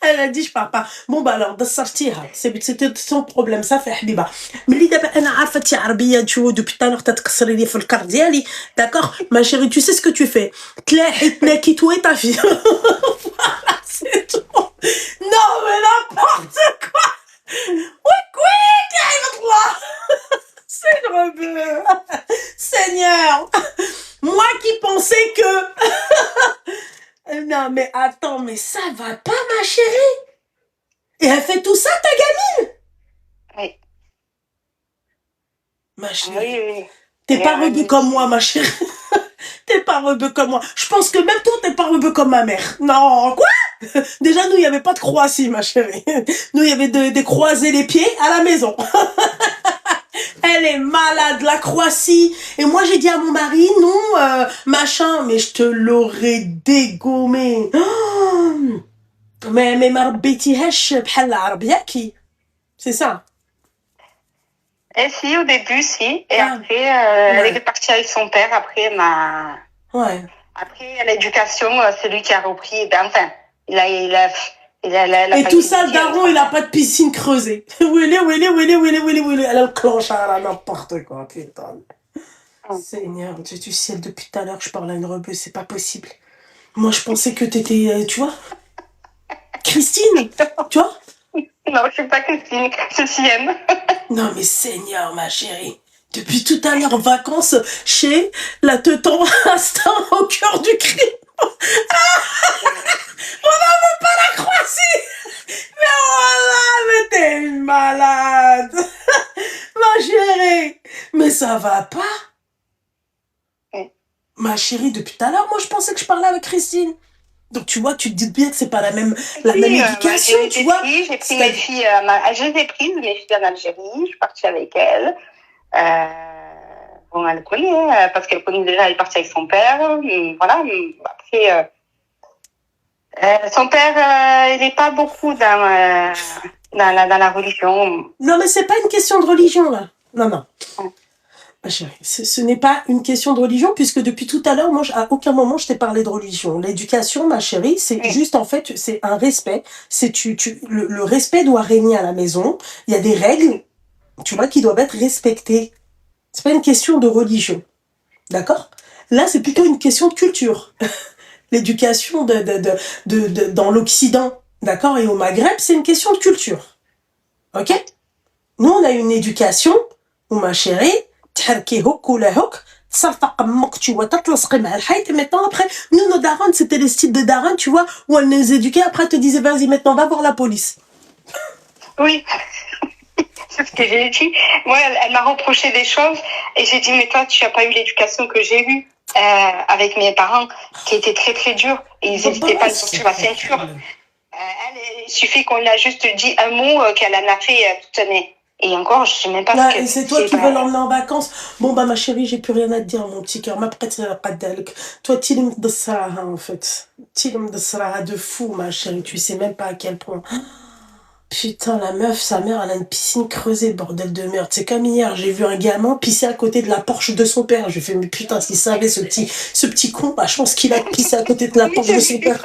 Elle a dit je pars pas. Bon bah alors دصرتيها. C'était son problème ça fait حبيبه. ملي دابا انا عارفه تي عربيه تشوف depuis tout à l'heure تتكسري لي في الكار ديالي. D'accord ma chérie, tu sais ce que tu fais. تلاحي تناكي toi et ta fille. Voilà, c'est tout. Non mais n'importe quoi. C'est une rebeu. Seigneur. Moi qui pensais que... Non mais attends, mais ça va pas ma chérie. Et elle fait tout ça ta gamine? Oui. Ma chérie. Oui. T'es pas rebeu comme moi ma chérie. T'es pas rebeu comme moi. Je pense que même toi t'es pas rebeu comme ma mère. Non, quoi? Déjà nous il y avait pas de Croatie ma chérie. Nous il y avait des croiser les pieds à la maison. Elle est malade, la Croatie. Et moi, j'ai dit à mon mari, non, machin, mais je te l'aurais dégommé. Oh, mais ma ربيتيهاش بحال العرب ياكي. C'est ça. Et si, au début, si. Et après, elle est partie avec son père. Après, Ouais. Après, l'éducation, c'est lui qui a repris. Ben, enfin, il a et tout ça, le daron, il a pas de piscine creusée. Willy, elle a le clochard à n'importe quoi, putain. Seigneur, Dieu du ciel, depuis tout à l'heure, je parle à une rebeu, c'est pas possible. Moi, je pensais que t'étais, tu vois, Christine, tu vois? Non, je suis pas Christine, c'est Sienne. Non, mais Seigneur, ma chérie. Depuis tout à l'heure, en vacances, chez la teuton instant au cœur du crime. On n'en veut pas la Croatie. Mais voilà, mais t'es une malade. Ma chérie. Mais ça va pas. Ma chérie, depuis tout à l'heure, moi je pensais que je parlais avec Christine. Donc tu vois, tu te dis bien que c'est pas la même éducation, tu vois. J'ai pris mes filles, je les ai prises, mes filles en Algérie, je suis partie avec elles. Bon, elle connaît, parce qu'elle connaît déjà, elle est partie avec son père. Voilà, après, son père, il n'est pas beaucoup dans la religion. Non, mais c'est pas une question de religion, là. Non. Ma chérie, ce n'est pas une question de religion, puisque depuis tout à l'heure, moi, à aucun moment, je t'ai parlé de religion. L'éducation, ma chérie, c'est juste, en fait, c'est un respect. C'est le respect doit régner à la maison. Il y a des règles, tu vois, qui doivent être respectées. C'est pas une question de religion. D'accord? Là, c'est plutôt une question de culture. L'éducation dans l'Occident, d'accord, et au Maghreb, c'est une question de culture. Ok? Nous, on a une éducation où, ma chérie, تحركي هوك ولا هوك تصرفق امك tu vois تتلصقي مع الحيط. Et maintenant après nous nos darons c'était les styles de darons tu vois où elles nous éduquaient, après elles te disaient vas-y maintenant va voir la police. Oui. C'est ce que j'ai dit. Moi elle m'a reproché des choses et j'ai dit mais toi tu n'as pas eu l'éducation que j'ai eue avec mes parents qui était très très dure et ils n'hésitaient pas à nous sortir la ceinture. Il suffit qu'on lui a juste dit un mot qu'elle en a fait toute l'année. Et encore, je sais même pas ce que... Et c'est toi qui veux l'emmener en vacances. Bon, bah, ma chérie, j'ai plus rien à te dire, mon petit cœur. Ma prête, toi, Tilim de Saraha, en fait. Tilim de Saraha de fou, ma chérie. Tu sais même pas à quel point. Putain, la meuf, sa mère, elle a une piscine creusée, bordel de merde. C'est comme hier, j'ai vu un gamin pisser à côté de la Porsche de son père. J'ai fait, mais putain, s'il savait, ce petit con, bah, je pense qu'il a pissé à côté de la Porsche de son père.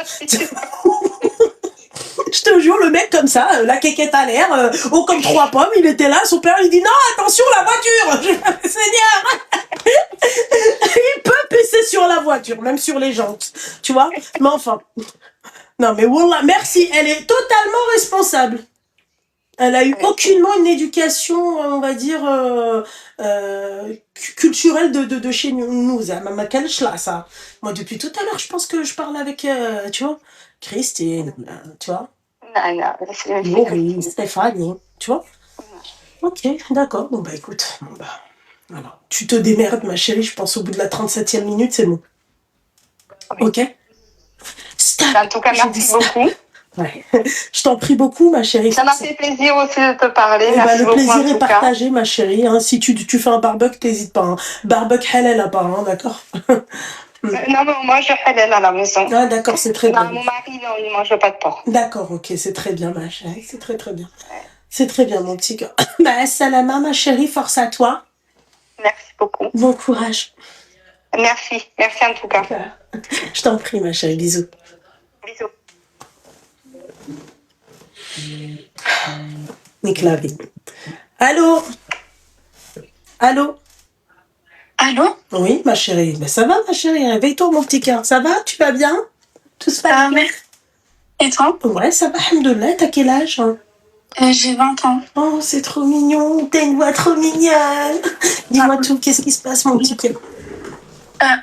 Je te jure, le mec comme ça, la quéquette à l'air, haut comme 3 pommes, il était là, son père, il dit non, attention, la voiture. Je fais, Seigneur, il peut pisser sur sur la voiture, même sur les jantes. Tu vois? Mais enfin. Non, mais Wallah, merci. Elle est totalement responsable. Elle a eu aucunement une éducation, on va dire, culturelle de chez nous. Ma là, ça. Moi, depuis tout à l'heure, je pense que je parle avec, tu vois, Christine, tu vois, Non, non, c'est Maurice, Stéphanie, tu vois. Ok, d'accord. Bon, bah écoute, bon, bah, alors, tu te démerdes, ma chérie, je pense au bout de la 37e minute, c'est bon. Ok? Stop! En tout cas, J'ai dit merci stop. beaucoup. Ouais. Je t'en prie beaucoup, ma chérie. Ça m'a fait plaisir aussi de te parler. Eh ben, Merci le beaucoup plaisir en est tout cas. partagé, ma chérie. Hein. Si tu fais un barbecue, t'hésites pas. Hein. Barbecue halal à part, hein, d'accord? Non, non, moi je halal à la maison. Ah, d'accord, c'est très Non, bien. mon mari, non, il mange pas de porc. D'accord, ok, c'est très bien, ma chérie. C'est très, très bien. C'est très bien, mon petit cœur. Bah, salama, ma chérie, force à toi. Merci beaucoup. Bon courage. Merci, merci en tout cas. Je t'en prie, ma chérie. Bisous. Bisous. Nique la vie. Allô? Allô? Allô? Oui, ma chérie. Ben, ça va, ma chérie? Réveille-toi, mon petit cœur. Ça va? Tu vas bien? Tout se passe bien? Merci. Et toi? Ouais, ça va, alhamdoulilah. T'as quel âge? Hein? J'ai 20 ans. Oh, c'est trop mignon. T'as une voix trop mignonne. Dis-moi tout. Qu'est-ce qui se passe, mon petit cœur?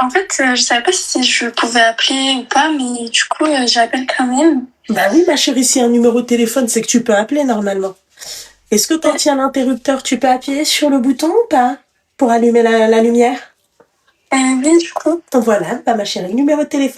En fait, je savais pas si je pouvais appeler ou pas, mais du coup, j'appelle quand même. Bah oui, ma chérie, si un numéro de téléphone, c'est que tu peux appeler normalement. Est-ce que quand il y a l'interrupteur, tu peux appuyer sur le bouton ou pas? Pour allumer la lumière? Oui, du coup. Voilà, bah ma chérie, numéro de téléphone.